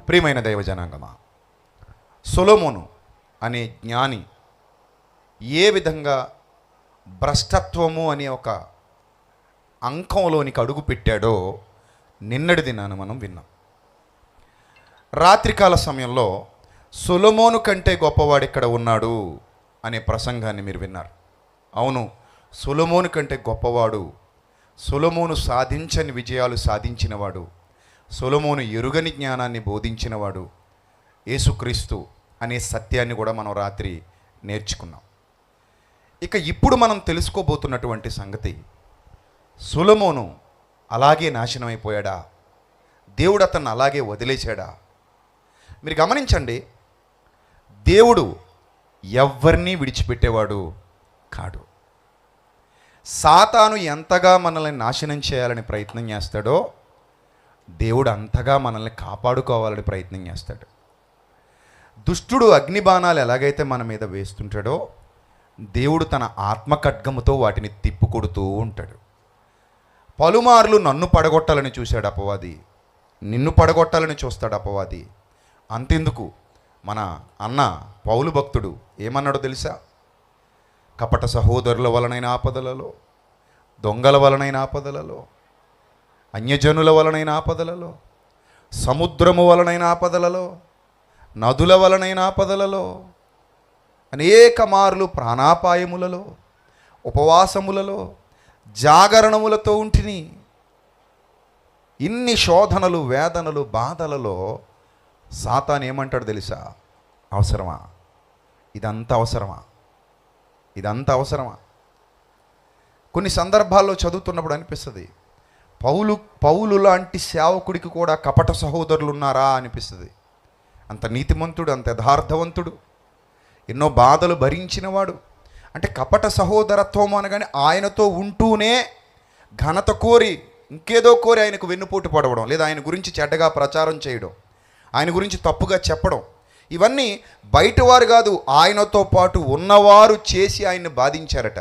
ప్రియమైన దైవజనాంగమా, సొలొమోను అనే జ్ఞాని ఏ విధంగా భ్రష్టత్వము అనే ఒక అంకంలోనికి అడుగు పెట్టాడో నిన్నటి దినాన మనం విన్నాం. రాత్రికాల సమయంలో సొలొమోను కంటే గొప్పవాడు ఇక్కడ ఉన్నాడు అనే ప్రసంగాన్ని మీరు విన్నారు. అవును, సొలొమోను కంటే గొప్పవాడు, సొలొమోను సాధించని విజయాలు సాధించినవాడు, సొలొమోను ఎరుగని జ్ఞానాన్ని బోధించినవాడు యేసుక్రీస్తు అనే సత్యాన్ని కూడా మనం రాత్రి నేర్చుకున్నాం. ఇక ఇప్పుడు మనం తెలుసుకోబోతున్నటువంటి సంగతి, సొలొమోను అలాగే నాశనం అయిపోయాడా, దేవుడు అతన్ని అలాగే వదిలేశాడా? మీరు గమనించండి, దేవుడు ఎవ్వరినీ విడిచిపెట్టేవాడు కాడు. సాతాను ఎంతగా మనల్ని నాశనం చేయాలని ప్రయత్నం చేస్తాడో దేవుడు అంతగా మనల్ని కాపాడుకోవాలని ప్రయత్నం చేస్తాడు. దుష్టుడు అగ్నిబాణాలు ఎలాగైతే మన మీద వేస్తుంటాడో దేవుడు తన ఆత్మఖడ్గముతో వాటిని తిప్పుకొడుతూ ఉంటాడు. పలుమార్లు నన్ను పడగొట్టాలని చూశాడు అపవాది, నిన్ను పడగొట్టాలని చూస్తాడు అపవాది. అంతెందుకు, మన అన్న పౌలు భక్తుడు ఏమన్నాడో తెలుసా? కపట సహోదరుల వలనైన ఆపదలలో, దొంగల వలనైన ఆపదలలో, అన్యజనుల వలనైన ఆపదలలో, సముద్రము వలనైన ఆపదలలో, నదుల వలనైన ఆపదలలో, అనేక మార్లు ప్రాణాపాయములలో, ఉపవాసములలో, జాగరణములతో ఉంటిని. ఇన్ని శోధనలు, వేదనలు, బాధలలో సాతాను ఏమంటాడు తెలుసా? అవసరమా? ఇదంతా అవసరమా? ఇదంతా అవసరమా? కొన్ని సందర్భాల్లో చదువుతున్నప్పుడు అనిపిస్తుంది, పౌలు లాంటి సేవకుడికి కూడా కపట సహోదరులు ఉన్నారా అనిపిస్తుంది. అంత నీతిమంతుడు, అంత యథార్థవంతుడు, ఎన్నో బాధలు భరించినవాడు. అంటే కపట సహోదరత్వం అనగానే ఆయనతో ఉంటూనే ఘనత కోరి, ఇంకేదో కోరి ఆయనకు వెన్నుపోటు పడవడం, లేదా ఆయన గురించి చెడ్డగా ప్రచారం చేయడం, ఆయన గురించి తప్పుగా చెప్పడం, ఇవన్నీ బయటవారు కాదు, ఆయనతో పాటు ఉన్నవారు చేసి ఆయన్ని బాధించారట.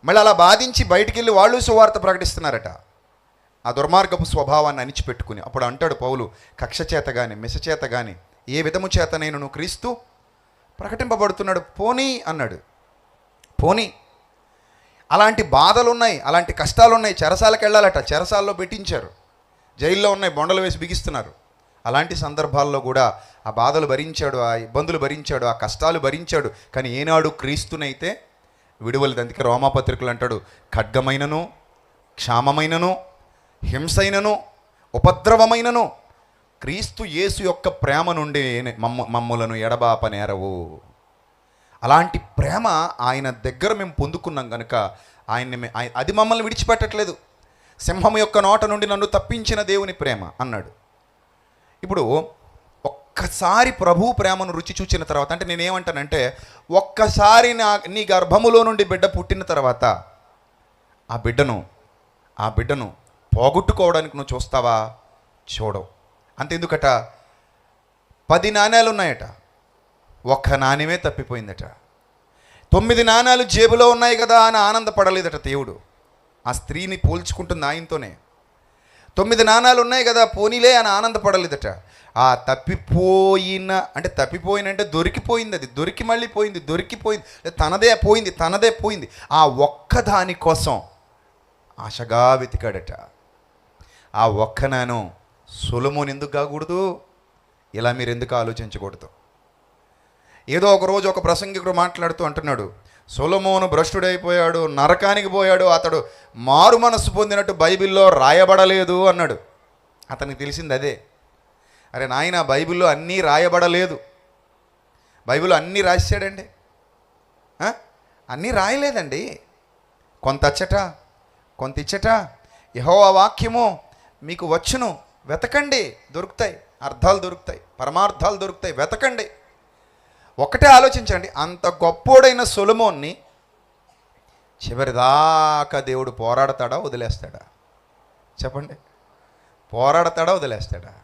మళ్ళీ అలా బాధించి బయటికి వెళ్ళి వాళ్ళు సువార్త ప్రకటిస్తున్నారట, ఆ దుర్మార్గపు స్వభావాన్ని అణిచిపెట్టుకుని. అప్పుడు అంటాడు పౌలు, కక్ష చేత కానీ మిష చేత కానీ ఏ విధము చేత నేను క్రీస్తు ప్రకటింపబడుతున్నాడు పోనీ అన్నాడు. పోనీ, అలాంటి బాధలు ఉన్నాయి, అలాంటి కష్టాలు ఉన్నాయి. చెరసాలకు వెళ్ళాలట, చెరసాల్లో పెట్టించారు, జైల్లో ఉన్నాయి, బొండలు వేసి బిగిస్తున్నారు. అలాంటి సందర్భాల్లో కూడా ఆ బాధలు భరించాడు, ఆ ఇబ్బందులు భరించాడు, ఆ కష్టాలు భరించాడు. కానీ ఏనాడు క్రీస్తునైతే విడువలేదు. అందుకే రోమాపత్రికలు అంటాడు, ఖడ్గమైనను, క్షామమైనను, హింసైనను, ఉపద్రవమైనను క్రీస్తు యేసు యొక్క ప్రేమ నుండి మమ్ములను ఎడబాపనేరవు. అలాంటి ప్రేమ ఆయన దగ్గర మేము పొందుకున్నాం కనుక అది మమ్మల్ని విడిచిపెట్టట్లేదు. సింహం యొక్క నోట నుండి నన్ను తప్పించిన దేవుని ప్రేమ అన్నాడు. ఇప్పుడు ఒక్కసారి ప్రభు ప్రేమను రుచి చూచిన తర్వాత, అంటే నేనేమంటానంటే, ఒక్కసారి నీ గర్భములో నుండి బిడ్డ పుట్టిన తర్వాత ఆ బిడ్డను పోగొట్టుకోవడానికి నువ్వు చూస్తావా? చూడవు. అంతెందుకట, 10 నాణ్యాలు ఉన్నాయట, ఒక్క నాణ్యమే తప్పిపోయిందట. 9 నాణ్యాలు జేబులో ఉన్నాయి కదా అని ఆనందపడలేదట దేవుడు. ఆ స్త్రీని పోల్చుకుంటుంది ఆయనతోనే. 9 నాణ్యాలు ఉన్నాయి కదా పోనీలే అని ఆనందపడలేదట. ఆ తప్పిపోయిన అంటే దొరికిపోయింది, అది దొరికి మళ్ళీ పోయింది, దొరికిపోయింది, తనదే పోయింది. ఆ ఒక్కదాని కోసం ఆశగా వెతికాడట. ఆ ఒక్క నాను సొలొమోను ఎందుకు కాకూడదు? ఇలా మీరు ఎందుకు ఆలోచించకూడదు? ఏదో ఒకరోజు ఒక ప్రసంగికుడు మాట్లాడుతూ అంటున్నాడు, సొలొమోను భ్రష్టుడైపోయాడు, నరకానికి పోయాడు, అతడు మారు మనస్సు పొందినట్టు బైబిల్లో రాయబడలేదు అన్నాడు. అతనికి తెలిసింది అదే. అరే నాయన, బైబిల్లో అన్నీ రాయబడలేదు. బైబిల్లో అన్నీ రాశాడండి? అన్నీ రాయలేదండి. కొంత అచ్చట, కొంత ఇచ్చట. యెహోవా వాక్యము మీకు వచ్చును, వెతకండి, దొరుకుతాయి, అర్థాలు దొరుకుతాయి, పరమార్థాలు దొరుకుతాయి, వెతకండి. ఒకటే ఆలోచించండి, అంత గొప్పోడైన సొలొమోన్ని చివరిదాకా దేవుడు పోరాడతాడా, వదిలేస్తాడా? చెప్పండి, పోరాడతాడా, వదిలేస్తాడా?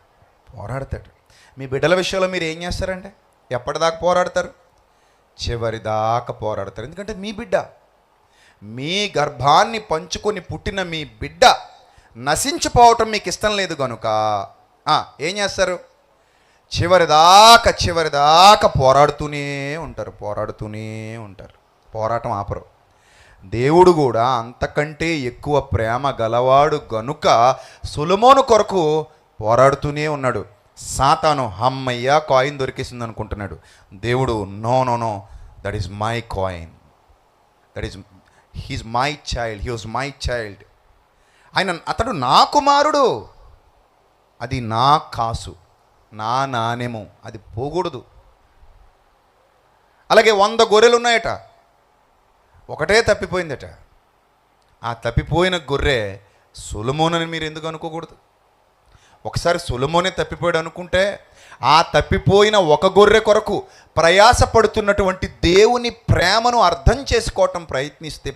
పోరాడతాడు. మీ బిడ్డల విషయంలో మీరు ఏం చేస్తారంటే, ఎప్పటిదాకా పోరాడతారు? చివరిదాకా పోరాడతారు. ఎందుకంటే మీ బిడ్డ, మీ గర్భాన్ని పంచుకొని పుట్టిన మీ బిడ్డ నశించిపోవటం మీకు ఇష్టం లేదు కనుక ఏం చేస్తారు? చివరిదాకా పోరాడుతూనే ఉంటారు. పోరాటం ఆపరు. దేవుడు కూడా అంతకంటే ఎక్కువ ప్రేమ గలవాడు గనుక సొలొమోను కొరకు పోరాడుతూనే ఉన్నాడు. సాతాను హమ్మయ్య కాయిన్ దొరికేసింది అనుకుంటున్నాడు. దేవుడు no, that is my coin, he's my child, he was my child. అతడు నా కుమారుడు, అది నా కాసు, నా నాణెము, అది పోకూడదు. అలాగే 100 గొర్రెలు ఉన్నాయట, ఒకటే తప్పిపోయిందట. ఆ తప్పిపోయిన గొర్రె సొలొమోనని మీరు ఎందుకు అనుకోకూడదు? ఒకసారి సొలొమోనే తప్పిపోయాడు అనుకుంటే, ఆ తప్పిపోయిన ఒక గొర్రె కొరకు ప్రయాసపడుతున్నటువంటి దేవుని ప్రేమను అర్థం చేసుకోవటం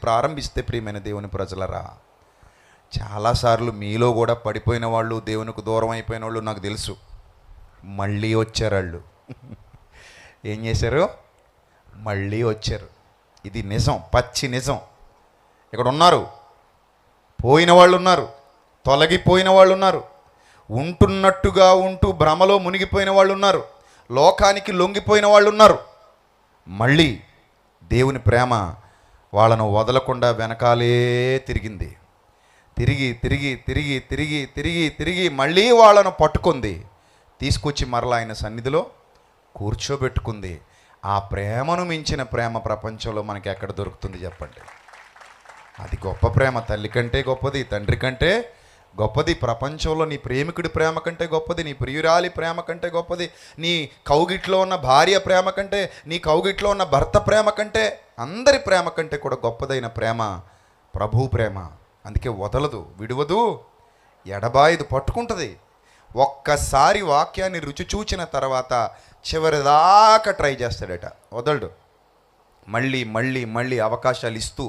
ప్రారంభిస్తే ప్రియమైన దేవుని ప్రజలరా, చాలాసార్లు మీలో కూడా పడిపోయిన వాళ్ళు, దేవునికి దూరం అయిపోయిన వాళ్ళు నాకు తెలుసు. మళ్ళీ వచ్చారు వాళ్ళు. ఏం చేశారు? మళ్ళీ వచ్చారు. ఇది నిజం, పచ్చి నిజం. ఇక్కడ ఉన్నారు, పోయిన వాళ్ళు ఉన్నారు, తొలగిపోయిన వాళ్ళు ఉన్నారు, ఉంటున్నట్టుగా ఉంటూ భ్రమలో మునిగిపోయిన వాళ్ళు ఉన్నారు, లోకానికి లొంగిపోయిన వాళ్ళు ఉన్నారు. మళ్ళీ దేవుని ప్రేమ వాళ్ళను వదలకుండా వెనకాలే తిరిగింది. తిరిగి మళ్ళీ వాళ్ళను పట్టుకుంది, తీసుకొచ్చి మరలా ఆయన సన్నిధిలో కూర్చోబెట్టుకుంది. ఆ ప్రేమను మించిన ప్రేమ ప్రపంచంలో మనకి ఎక్కడ దొరుకుతుంది చెప్పండి? అది గొప్ప ప్రేమ. తల్లి కంటే గొప్పది, తండ్రి కంటే గొప్పది, ప్రపంచంలో నీ ప్రేమికుడి ప్రేమ కంటే గొప్పది, నీ ప్రియురాలి ప్రేమ కంటే గొప్పది, నీ కౌగిట్లో ఉన్న భార్య ప్రేమ కంటే, నీ కౌగిట్లో ఉన్న భర్త ప్రేమ కంటే, అందరి ప్రేమ కంటే కూడా గొప్పదైన ప్రేమ ప్రభు ప్రేమ. అందుకే వదలదు, విడువదు, ఎడబాయదు, పట్టుకుంటుంది. ఒక్కసారి వాక్యాన్ని రుచి చూచిన తర్వాత చివరిదాకా ట్రై చేస్తాడట, వదలడు. మళ్ళీ అవకాశాలు ఇస్తూ,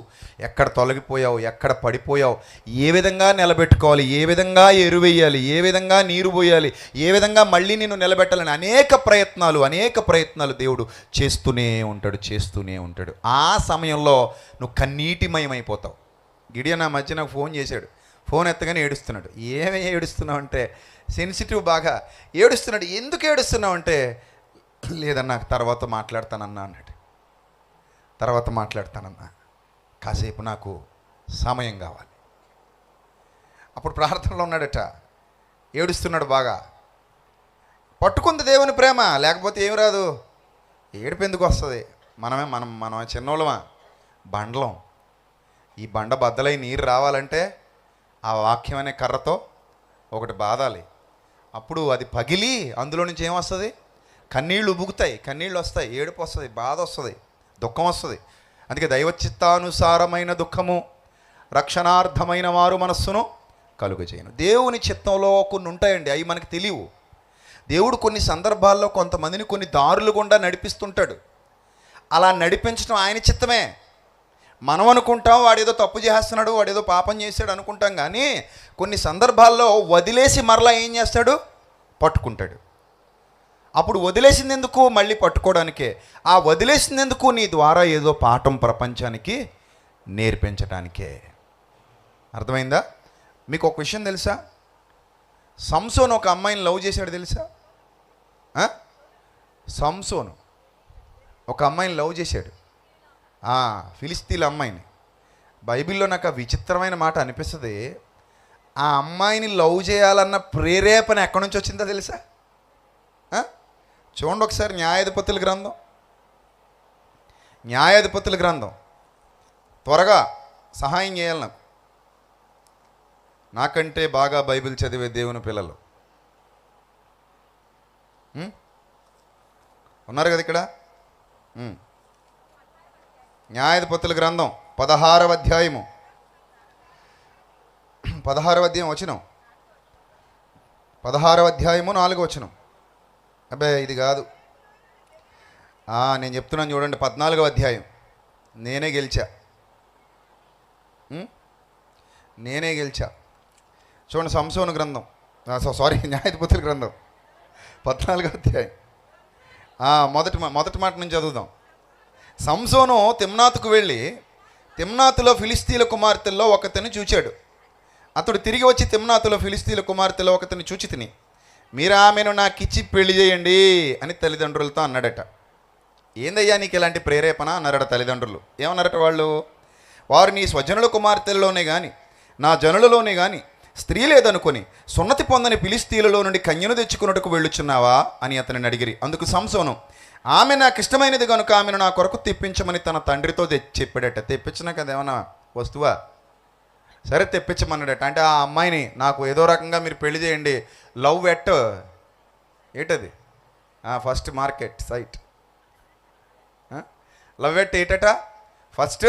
ఎక్కడ తొలగిపోయావు, ఎక్కడ పడిపోయావు, ఏ విధంగా నిలబెట్టుకోవాలి, ఏ విధంగా ఎరువేయాలి, ఏ విధంగా నీరు పోయాలి, ఏ విధంగా మళ్ళీ నిన్ను నిలబెట్టాలని అనేక ప్రయత్నాలు దేవుడు చేస్తూనే ఉంటాడు. ఆ సమయంలో నువ్వు కన్నీటిమయమైపోతావు. గిడియన్ నా మధ్య నాకు ఫోన్ చేశాడు. ఫోన్ ఎత్తగానే ఏడుస్తున్నాడు. ఏమీ ఏడుస్తున్నావు అంటే, సెన్సిటివ్, బాగా ఏడుస్తున్నాడు. ఎందుకు ఏడుస్తున్నావు అంటే, లేదన్నా తర్వాత మాట్లాడతానన్నా అన్నాడు. కాసేపు నాకు సమయం కావాలి. అప్పుడు ప్రార్థనలో ఉన్నాడట, ఏడుస్తున్నాడు బాగా. పట్టుకుంది దేవుని ప్రేమ, లేకపోతే ఏమి రాదు. ఏడుపు ఎందుకు వస్తుంది? మనం చిన్నోళ్ళమా, బండలం. ఈ బండ బద్దలై నీరు రావాలంటే ఆ వాక్యం అనే కర్రతో ఒకటి బాదాలి. అప్పుడు అది పగిలి అందులో నుంచి ఏమొస్తుంది? కన్నీళ్ళు ఉబుకుతాయి, కన్నీళ్ళు వస్తాయి, ఏడుపు వస్తుంది, బాధ వస్తుంది, దుఃఖం వస్తుంది. అందుకే దైవచిత్తానుసారమైన దుఃఖము రక్షణార్థమైన వారు మనస్సును కలుగజేయను. దేవుని చిత్తంలో కొన్ని ఉంటాయండి, అవి మనకు తెలియవు. దేవుడు కొన్ని సందర్భాల్లో కొంతమందిని కొన్ని దారులు గుండా నడిపిస్తుంటాడు. అలా నడిపించడం ఆయన చిత్తమే. మనం అనుకుంటాం వాడేదో తప్పు చేస్తున్నాడు, వాడేదో పాపం చేశాడు అనుకుంటాం. కానీ కొన్ని సందర్భాల్లో వదిలేసి మరలా ఏం చేస్తాడు? పట్టుకుంటాడు. అప్పుడు వదిలేసింది ఎందుకు? మళ్ళీ పట్టుకోవడానికే. ఆ వదిలేసింది ఎందుకు? నీ ద్వారా ఏదో పాఠం ప్రపంచానికి నేర్పించడానికే. అర్థమైందా? మీకు ఒక విషయం తెలుసా? సంసోను ఒక అమ్మాయిని లవ్ చేశాడు తెలుసా? సంసోను ఒక అమ్మాయిని లవ్ చేశాడు, ఫిలిస్తీన్ల అమ్మాయిని. బైబిల్లో నాకు ఆ విచిత్రమైన మాట అనిపిస్తుంది. ఆ అమ్మాయిని లవ్ చేయాలన్న ప్రేరేపణ ఎక్కడి నుంచి వచ్చిందో తెలుసా? చూడండి ఒకసారి న్యాయాధిపతుల గ్రంథం. త్వరగా సహాయం చేయాలి నాకంటే బాగా బైబిల్ చదివే దేవుని పిల్లలు ఉన్నారు కదా ఇక్కడ. న్యాయాధిపతుల గ్రంథం 16వ అధ్యాయము 16వ అధ్యాయం వచనం 16వ అధ్యాయము 4వ వచనం. అబ్బాయి ఇది కాదు, నేను చెప్తున్నాను చూడండి. 14వ అధ్యాయం. నేనే గెలిచా చూడండి. సంసోను గ్రంథం, న్యాయాధిపతుల గ్రంథం 14వ అధ్యాయం మొదటి మాట నుంచి చదువుదాం. సంసోను తిమ్నాతుకు వెళ్ళి తిమ్నాతులో ఫిలిస్తీన్ల కుమార్తెల్లో ఒకతని చూచాడు. అతడు తిరిగి వచ్చి తిమ్నాతులో ఫిలిస్తీన్ల కుమార్తెలో ఒకతని చూచి తిని మీరు ఆమెను నాకిచ్చి పెళ్లి చేయండి అని తల్లిదండ్రులతో అన్నాడట. ఏందయ్యా నీకు ఇలాంటి ప్రేరేపణ అన్నారట తల్లిదండ్రులు. ఏమన్నారట వాళ్ళు? వారు నీ స్వజనుల కుమార్తెల్లోనే కానీ నా జనులలోనే కానీ స్త్రీ లేదనుకొని సున్నతి పొందని ఫిలిష్తీయులలో నుండి కన్యను తెచ్చుకున్నట్టుకు వెళ్ళుచున్నావా అని అతనిని అడిగిరి. అందుకు సంసోను, ఆమె నాకు ఇష్టమైనది కనుక ఆమెను నా కొరకు తెప్పించమని తన తండ్రితో చెప్పాడట. తెప్పించినా కదా ఏమన్నా వస్తువా? సరే తెప్పించమన్నాడట. అంటే ఆ అమ్మాయిని నాకు ఏదో రకంగా మీరు పెళ్లి చేయండి. లవ్ ఎట్ ఏటది first market sight. Love at ఏటట? ఫస్ట్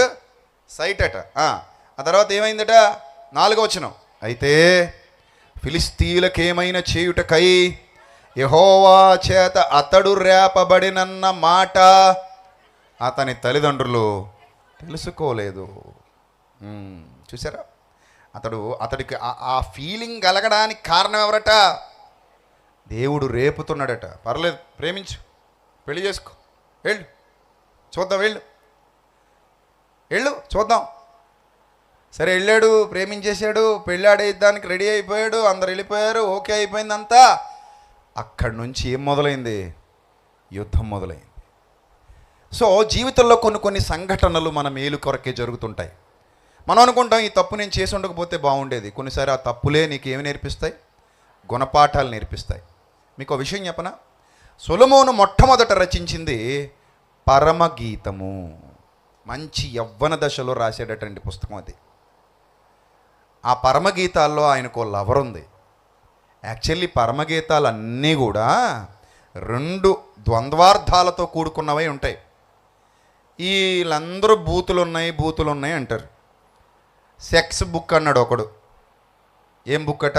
సైట్ అట. ఆ తర్వాత ఏమైందట? 4వ వచనం, అయితే ఫిలిష్తీయులకేమైనా చేయుటకై యెహోవా చేత అతడు రేపబడినన్న మాట అతని తల్లిదండ్రులు తెలుసుకోలేదు. చూసారా? అతడికి ఆ ఫీలింగ్ కలగడానికి కారణం ఎవరట? దేవుడు రేపుతున్నాడట. పర్లేదు, ప్రేమించు, పెళ్లి చేసుకో, వెళ్ళు చూద్దాం, వెళ్ళు చూద్దాం. సరే వెళ్ళాడు, ప్రేమించేశాడు, పెళ్ళాడేదానికి రెడీ అయిపోయాడు, అందరు వెళ్ళిపోయారు, ఓకే అయిపోయిందంతా. అక్కడి నుంచి ఏం మొదలైంది? యుద్ధం మొదలైంది. సో జీవితంలో కొన్ని సంఘటనలు మన మేలు కొరకే జరుగుతుంటాయి. మనం అనుకుంటాం ఈ తప్పు నేను చేసి ఉండకపోతే బాగుండేది. కొన్నిసారి ఆ తప్పులే నీకు ఏమి నేర్పిస్తాయి? గుణపాఠాలు నేర్పిస్తాయి. మీకు ఒక విషయం చెప్పనా? సొలొమోను మొట్టమొదట రచించింది పరమగీతము. మంచి యవ్వన దశలో రాసేటటువంటి పుస్తకం అది. ఆ పరమగీతాల్లో ఆయనకు లవర్ ఉంది. యాక్చువల్లీ పరమగీతాలన్నీ కూడా 2 ద్వంద్వార్థాలతో కూడుకున్నవై ఉంటాయి. వీళ్ళందరూ బూతులు ఉన్నాయి అంటారు. సెక్స్ బుక్ అన్నాడు ఒకడు. ఏం బుక్ అట?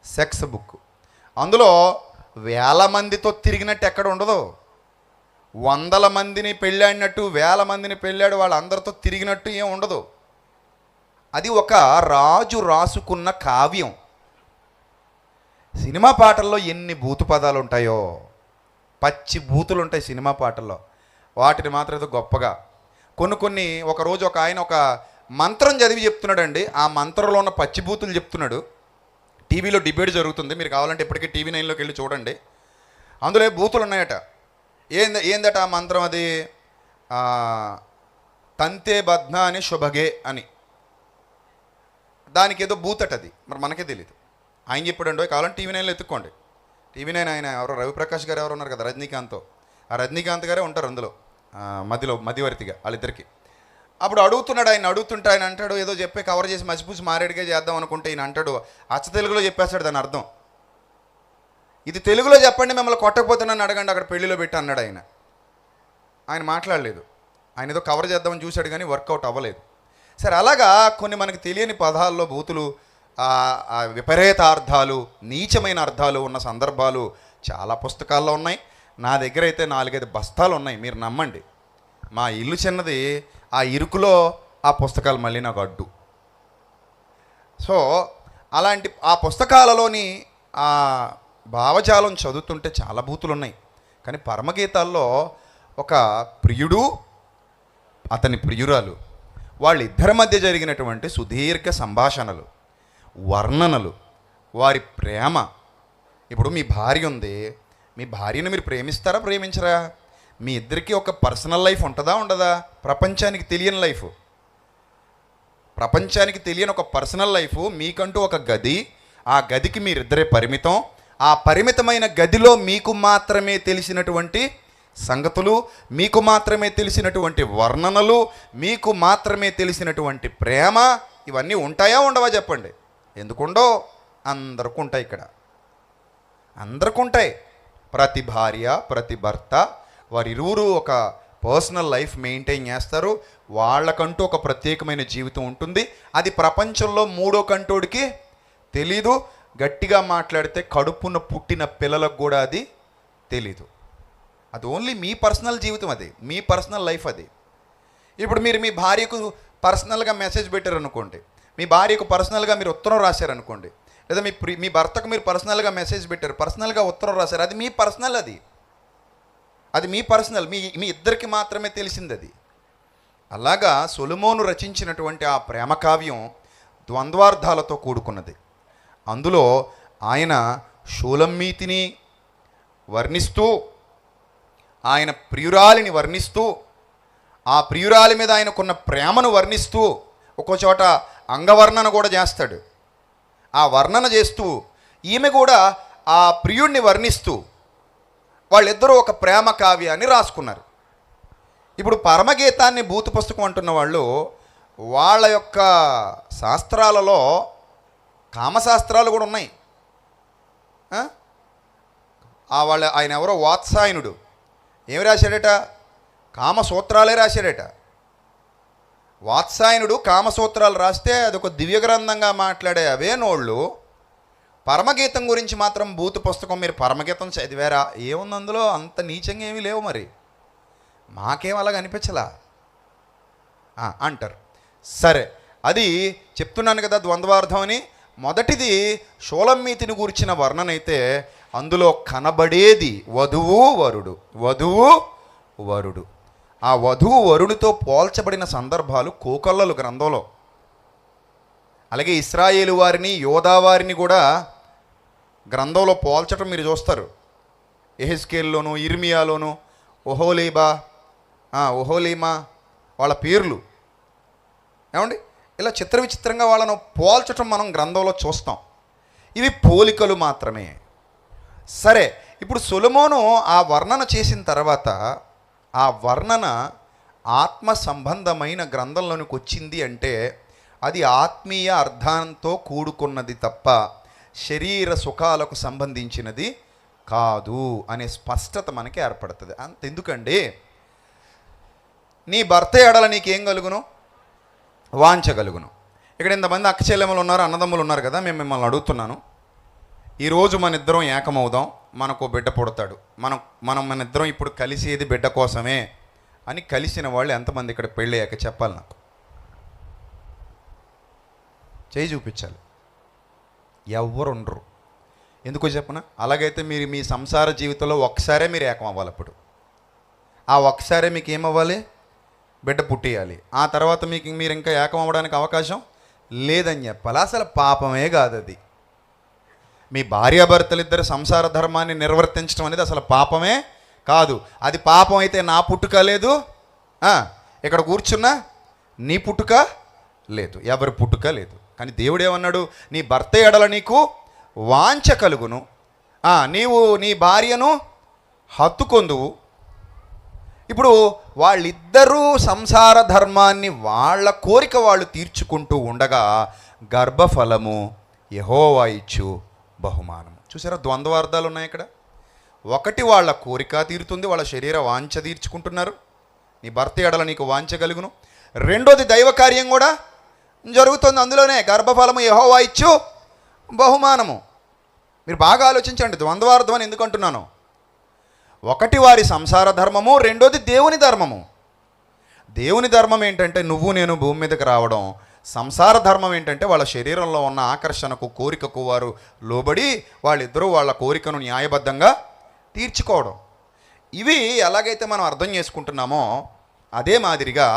Sex book. అందులో 1000 మందితో తిరిగినట్టు ఎక్కడ ఉండదు. 100 మందిని పెళ్ళాడినట్టు, 1000 మందిని పెళ్ళాడు వాళ్ళందరితో తిరిగినట్టు ఏం ఉండదు. అది ఒక రాజు రాసుకున్న కావ్యం. సినిమా పాటల్లో ఎన్ని బూతు పదాలు ఉంటాయో, పచ్చి బూతులు ఉంటాయి సినిమా పాటల్లో. వాటిని మాత్రం ఏదో గొప్పగా కొన్ని ఒకరోజు ఒక ఆయన ఒక మంత్రం చదివి చెప్తున్నాడండి. ఆ మంత్రంలో ఉన్న పచ్చి బూతులు చెప్తున్నాడు. టీవీలో డిబేట్ జరుగుతుంది, మీరు కావాలంటే ఇప్పటికీ టీవీ 9లోకి వెళ్ళి చూడండి. అందులో బూతులు ఉన్నాయట. ఏందట ఆ మంత్రం? అది తంతే బద్న అని శుభగే అని. దానికి ఏదో బూతట అది, మరి మనకే తెలియదు. ఆయన చెప్పాడండి, కావాలంటే టీవీ 9లో ఎత్తుక్కోండి. టీవీ 9 ఆయన ఎవరో రవిప్రకాష్ గారు ఎవరు ఉన్నారు కదా, రజనీకాంత్. ఆ రజనీకాంత్ గారే ఉంటారు అందులో మధ్యవర్తిగా వాళ్ళిద్దరికి. అప్పుడు ఆయన అడుగుతుంటే ఆయన అంటాడు, ఏదో చెప్పి కవర్ చేసి మసిపూసి మారేడుగా చేద్దాం అనుకుంటే ఈయన అంటాడు, అచ్చ తెలుగులో చెప్పేస్తాడు దాని అర్థం. ఇది తెలుగులో చెప్పండి, మిమ్మల్ని కొట్టకపోతే నన్ను అడగండి, అక్కడ పెళ్లిలో పెట్టి అన్నాడు ఆయన మాట్లాడలేదు. ఆయన ఏదో కవర్ చేద్దామని చూశాడు కానీ వర్కౌట్ అవ్వలేదు. సరే, అలాగా కొన్ని మనకు తెలియని పదాల్లో బూతులు, విపరీత అర్థాలు, నీచమైన అర్థాలు ఉన్న సందర్భాలు చాలా పుస్తకాల్లో ఉన్నాయి. నా దగ్గర అయితే 4-5 బస్తాలు ఉన్నాయి, మీరు నమ్మండి. మా ఇల్లు చిన్నది, ఆ ఇరుకులో ఆ పుస్తకాలు మళ్ళీ నాకు అడ్డు. సో అలాంటి ఆ పుస్తకాలలోని ఆ భావజాలం చదువుతుంటే చాలా బూతులు ఉన్నాయి. కానీ పరమగీతాల్లో ఒక ప్రియుడు, అతని ప్రియురాలు, వాళ్ళిద్దరి మధ్య జరిగినటువంటి సుదీర్ఘ సంభాషణలు, వర్ణనలు, వారి ప్రేమ. ఇప్పుడు మీ భార్య ఉంది, మీ భార్యను మీరు ప్రేమిస్తారా, ప్రేమించరా? మీ ఇద్దరికీ ఒక పర్సనల్ లైఫ్ ఉంటుందా, ఉండదా? ప్రపంచానికి తెలియని లైఫ్, ప్రపంచానికి తెలియని ఒక పర్సనల్ లైఫ్. మీకంటూ ఒక గది, ఆ గదికి మీరిద్దరే పరిమితం. ఆ పరిమితమైన గదిలో మీకు మాత్రమే తెలిసినటువంటి సంగతులు, మీకు మాత్రమే తెలిసినటువంటి వర్ణనలు, మీకు మాత్రమే తెలిసినటువంటి ప్రేమ, ఇవన్నీ ఉంటాయా, ఉండవా చెప్పండి? ఎందుకుండో? అందరికీ ఉంటాయి. ఇక్కడ అందరికీ ఉంటాయి. ప్రతి భార్య, ప్రతి భర్త, వారిరువురు ఒక పర్సనల్ లైఫ్ మెయింటైన్ చేస్తారు. వాళ్ళకంటూ ఒక ప్రత్యేకమైన జీవితం ఉంటుంది. అది ప్రపంచంలో 3వ కంటోడికి తెలీదు. గట్టిగా మాట్లాడితే కడుపున పుట్టిన పిల్లలకు కూడా అది తెలీదు. అది ఓన్లీ మీ పర్సనల్ జీవితం, అది మీ పర్సనల్ లైఫ్. అది ఇప్పుడు మీరు మీ భార్యకు పర్సనల్గా మెసేజ్ పెట్టారనుకోండి, మీ భార్యకు పర్సనల్గా మీరు ఉత్తరం రాశారనుకోండి, లేదా మీ భర్తకు మీరు పర్సనల్గా మెసేజ్ పెట్టారు, పర్సనల్గా ఉత్తరం రాశారు, అది మీ పర్సనల్. అది మీ పర్సనల్, మీ ఇద్దరికి మాత్రమే తెలిసింది అది. అలాగా సొలొమోను రచించినటువంటి ఆ ప్రేమ కావ్యం ద్వంద్వార్థాలతో కూడుకున్నది. అందులో ఆయన షూలమ్మీతిని వర్ణిస్తూ, ఆయన ప్రియురాలిని వర్ణిస్తూ, ఆ ప్రియురాలి మీద ఆయనకున్న ప్రేమను వర్ణిస్తూ, ఒక్కో చోట అంగవర్ణన కూడా చేస్తాడు. ఆ వర్ణన చేస్తూ ఈమె కూడా ఆ ప్రియుడిని వర్ణిస్తూ వాళ్ళిద్దరూ ఒక ప్రేమ కావ్యాన్ని రాసుకున్నారు. ఇప్పుడు పరమగీతాన్ని భూత పుస్తకం అంటున్న వాళ్ళు వాళ్ళ యొక్క శాస్త్రాలలో కామశాస్త్రాలు కూడా ఉన్నాయి. ఆయన ఎవరో వాత్సాయనుడు ఏమి రాశాడట? కామసూత్రాలే రాశాడట. వాత్సాయనుడు కామసూత్రాలు రాస్తే అదొక దివ్య గ్రంథంగా మాట్లాడే అవే నోళ్ళు పరమగీతం గురించి మాత్రం భూత పుస్తకం మీరు పరమగీతం చదివారా? ఏముంది అందులో? అంత నీచంగా ఏమీ లేవు. మరి మాకేం అలాగ అనిపించలా అంటారు. సరే, అది చెప్తున్నాను కదా ద్వంద్వార్థం అని. మొదటిది షూలమ్మీతిని గురించిన వర్ణన అయితే అందులో కనబడేది వధువు వరుడు, వధువు వరుడు. ఆ వధువు వరుడితో పోల్చబడిన సందర్భాలు కోకొల్లలు గ్రంథంలో. అలాగే ఇశ్రాయేలు వారిని యోధా వారిని కూడా గ్రంథంలో పోల్చటం మీరు చూస్తారు. యెహెజ్కేలులోను ఇర్మియాలోను ఒహోలీమా వాళ్ళ పేర్లు ఏమండి ఇలా చిత్ర విచిత్రంగా వాళ్ళను పోల్చటం మనం గ్రంథంలో చూస్తాం. ఇవి పోలికలు మాత్రమే. సరే, ఇప్పుడు సొలొమోను ఆ వర్ణన చేసిన తర్వాత ఆ వర్ణన ఆత్మ సంబంధమైన గ్రంథంలోనికి వచ్చింది అంటే అది ఆత్మీయ అర్థంతో కూడుకున్నది తప్ప శరీర సుఖాలకు సంబంధించినది కాదు అనే స్పష్టత మనకి ఏర్పడుతుంది. అంతెందుకండి, నీ భర్త ఎడల నీకేం కలుగును? వాంచగలుగును. ఇక్కడ ఇంతమంది అక్క చెల్లెమ్మలు ఉన్నారు, అన్నదమ్ములు ఉన్నారు కదా. మేము మిమ్మల్ని అడుగుతున్నాను, ఈరోజు మన ఇద్దరం ఏకమవుదాం, మనకు బిడ్డ పుడతాడు, మన ఇద్దరం ఇప్పుడు కలిసేది బిడ్డ కోసమే అని కలిసిన వాళ్ళు ఎంతమంది ఇక్కడ పెళ్ళి అయ్యాక చెప్పాలి? నాకు చేయి చూపించాలి. ఎవ్వరు ఉండరు. ఎందుకో చెప్పనా? అలాగైతే మీరు మీ సంసార జీవితంలో ఒక్కసారే మీరు ఏకం అవ్వాలి. అప్పుడు ఆ ఒక్కసారే మీకు ఏమవ్వాలి? బిడ్డ పుట్టేయాలి. ఆ తర్వాత మీరు ఇంకా ఏకం అవ్వడానికి అవకాశం లేదని చెప్పాలి. అసలు పాపమే కాదు అది. మీ భార్యాభర్తలిద్దరు సంసార ధర్మాన్ని నిర్వర్తించడం అనేది అసలు పాపమే కాదు. అది పాపం అయితే నా పుట్టుక లేదు, ఇక్కడ కూర్చున్నా నీ పుట్టుక లేదు, ఎవరి పుట్టుక లేదు. కానీ దేవుడు ఏమన్నాడు? నీ భర్త ఎడల నీకు వాంఛ కలుగును, నీవు నీ భార్యను హత్తుకొందువు. ఇప్పుడు వాళ్ళిద్దరూ సంసార ధర్మాన్ని వాళ్ళ కోరిక వాళ్ళు తీర్చుకుంటూ ఉండగా గర్భఫలము యెహోవా ఇచ్చు బహుమానము. చూసారా, ద్వంద్వార్థాలు ఉన్నాయి ఇక్కడ. ఒకటి వాళ్ళ కోరిక తీరుతుంది, వాళ్ళ శరీర వాంఛ తీర్చుకుంటున్నారు, నీ భర్త ఎడల నీకు వాంఛ కలుగును. రెండోది దైవ కార్యం కూడా జరుగుతుంది అందులోనే, గర్భఫలము యెహోవా ఇచ్చు బహుమానము. మీరు బాగా ఆలోచించండి, ద్వంద్వార్థం అని ఎందుకు అంటున్నాను? ఒకటి వారి సంసార ధర్మము, రెండోది దేవుని ధర్మము. దేవుని ధర్మం ఏంటంటే నువ్వు నేను భూమి మీదకి రావడం. సంసార ధర్మం ఏంటంటే వాళ్ళ శరీరంలో ఉన్న ఆకర్షణకు కోరికకు వారు లోబడి వాళ్ళిద్దరూ వాళ్ళ కోరికను న్యాయబద్ధంగా తీర్చుకోవడం. ఇవి ఎలాగైతే మనం అర్థం చేసుకుంటున్నామో అదే మాదిరిగా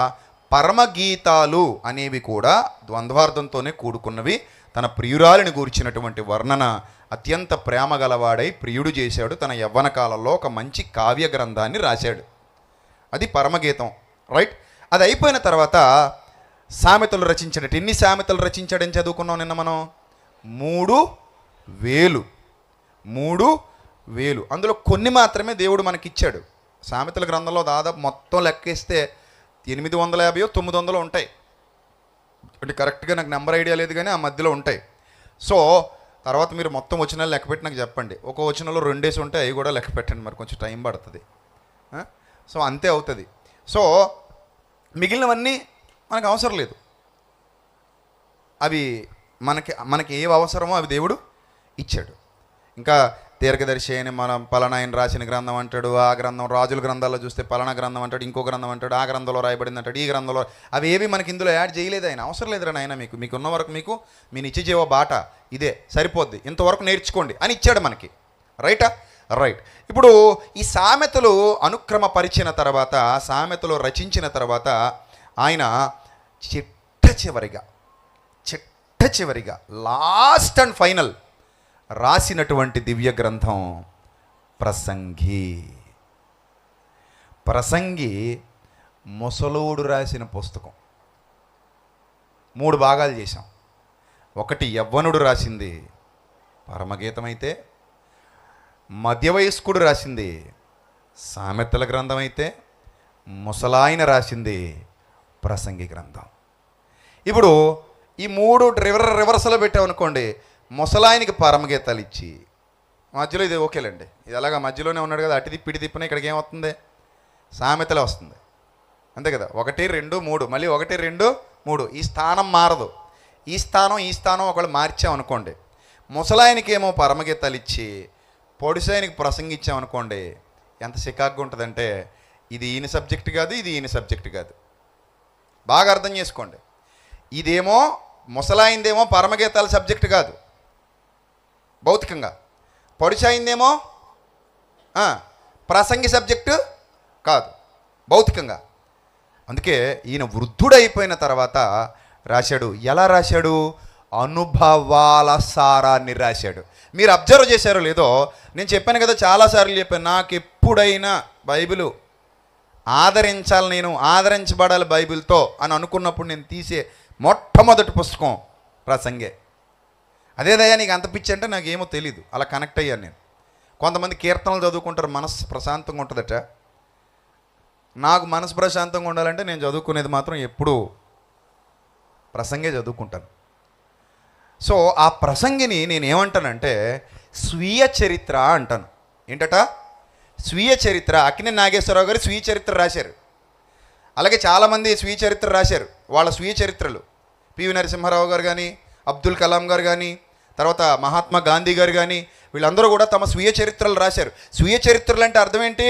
పరమగీతాలు అనేవి కూడా ద్వంద్వార్థంతోనే కూడుకున్నవి. తన ప్రియురాలిని గూర్చినటువంటి వర్ణన అత్యంత ప్రేమ గలవాడై ప్రియుడు చేశాడు. తన యవ్వన కాలంలో ఒక మంచి కావ్య గ్రంథాన్ని రాశాడు. అది పరమగీతం, రైట్? అది అయిపోయిన తర్వాత సామెతలు రచించాడు. ఎన్ని సామెతలు రచించాడని చదువుకున్నాం నిన్న మనం? 3,000. అందులో కొన్ని మాత్రమే దేవుడు మనకిచ్చాడు. సామెతల గ్రంథంలో దాదాపు మొత్తం లెక్కేస్తే 850 900 ఉంటాయి. అంటే కరెక్ట్గా నాకు నెంబర్ ఐడియా లేదు, కానీ ఆ మధ్యలో ఉంటాయి. సో తర్వాత మీరు మొత్తం వచనాలు లెక్క పెట్టి నాకు చెప్పండి. ఒక వచనంలో 2 ఉంటాయి, అవి కూడా లెక్క పెట్టండి, మరి కొంచెం టైం పడుతుంది. సో అంతే అవుతుంది. సో మిగిలినవన్నీ మనకు అవసరం లేదు. అవి మనకి ఏవి అవసరమో అవి దేవుడు ఇచ్చాడు. ఇంకా దీర్ఘదర్శి అని మనం పలానా ఆయన రాసిన గ్రంథం అంటాడు, ఆ గ్రంథం రాజుల గ్రంథాల్లో చూస్తే పలానా గ్రంథం అంటాడు, ఇంకో గ్రంథం అంటాడు, ఆ గ్రంథంలో రాయబడింది అంటాడు, ఈ గ్రంథంలో. అవి ఏవి మనకి ఇందులో యాడ్ చేయలేదు ఆయన. అవసరం లేదురా నాయన, మీకున్న వరకు మీ నిత్యజీవ బాట ఇదే సరిపోద్ది, ఇంతవరకు నేర్చుకోండి అని ఇచ్చాడు మనకి. రైటా? రైట్. ఇప్పుడు ఈ సామెతలు అనుక్రమపరిచిన తర్వాత, సామెతలు రచించిన తర్వాత ఆయన చిట్ట చివరిగా లాస్ట్ అండ్ ఫైనల్ రాసినటువంటి దివ్య గ్రంథం ప్రసంగి. ప్రసంగి ముసలోడు రాసిన పుస్తకం. 3 భాగాలు చేశాం. ఒకటి యవ్వనుడు రాసింది పరమగీతం అయితే, మధ్య వయస్కుడు రాసింది సామెతల గ్రంథం అయితే, ముసలాయన రాసింది ప్రసంగి గ్రంథం. ఇప్పుడు ఈ 3 రివర్సలో పెట్టామనుకోండి, ముసలాయనికి పరమగీతాలు ఇచ్చి మధ్యలో ఇది ఓకేలేండి, ఇది అలాగా మధ్యలోనే ఉన్నాడు కదా, అటు తిప్పి ఇటు తిప్పిన ఇక్కడికి ఏమవుతుంది, సామెతలే వస్తుంది అంతే కదా. 1, 2, 3 మళ్ళీ 1, 2, 3 ఈ స్థానం మారదు. ఈ స్థానం ఒకళ్ళు మార్చామనుకోండి, ముసలాయనికి ఏమో పరమగీతాలు ఇచ్చి పొడిసాయనికి ప్రసంగించామనుకోండి, ఎంత చికాగ్గా ఉంటుందంటే ఇది ఈయన సబ్జెక్ట్ కాదు, ఇది ఈయన సబ్జెక్ట్ కాదు. బాగా అర్థం చేసుకోండి. ఇదేమో ముసలాయిందేమో పరమగీతాల సబ్జెక్ట్ కాదు భౌతికంగా, పొడిసాయిందేమో ప్రసంగి సబ్జెక్టు కాదు భౌతికంగా. అందుకే ఈయన వృద్ధుడైపోయిన తర్వాత రాశాడు. ఎలా రాశాడు? అనుభవాల సారాన్ని రాశాడు. మీరు అబ్జర్వ్ చేశారో లేదో, నేను చెప్పాను కదా, చాలాసార్లు చెప్పాను, నాకు ఎప్పుడైనా బైబిలు నేను ఆదరించబడాలి బైబిల్తో అని అనుకున్నప్పుడు నేను తీసే మొట్టమొదటి పుస్తకం ప్రసంగే. అదేదయ్యా నీకు అంత పిచ్చి అంటే నాకేమో తెలీదు, అలా కనెక్ట్ అయ్యాను నేను. కొంతమంది కీర్తనలు చదువుకుంటారు, మనసు ప్రశాంతంగా ఉంటుందట. నాకు మనసు ప్రశాంతంగా ఉండాలంటే నేను చదువుకునేది మాత్రం ఎప్పుడూ ప్రసంగే చదువుకుంటాను. సో ఆ ప్రసంగిని నేను ఏమంటానంటే స్వీయ చరిత్ర అంటాను. ఏంటట? స్వీయ చరిత్ర. అక్కినేని నాగేశ్వరరావు గారు స్వీయ చరిత్ర రాశారు. అలాగే చాలామంది స్వీయ చరిత్ర రాశారు. వాళ్ళ స్వీయ చరిత్రలు పివి నరసింహారావు గారు కానీ, అబ్దుల్ కలాం గారు కానీ, తర్వాత మహాత్మా గాంధీ గారు కానీ, వీళ్ళందరూ కూడా తమ స్వీయ చరిత్రలు రాశారు. స్వీయ చరిత్రలు అంటే అర్థం ఏంటి?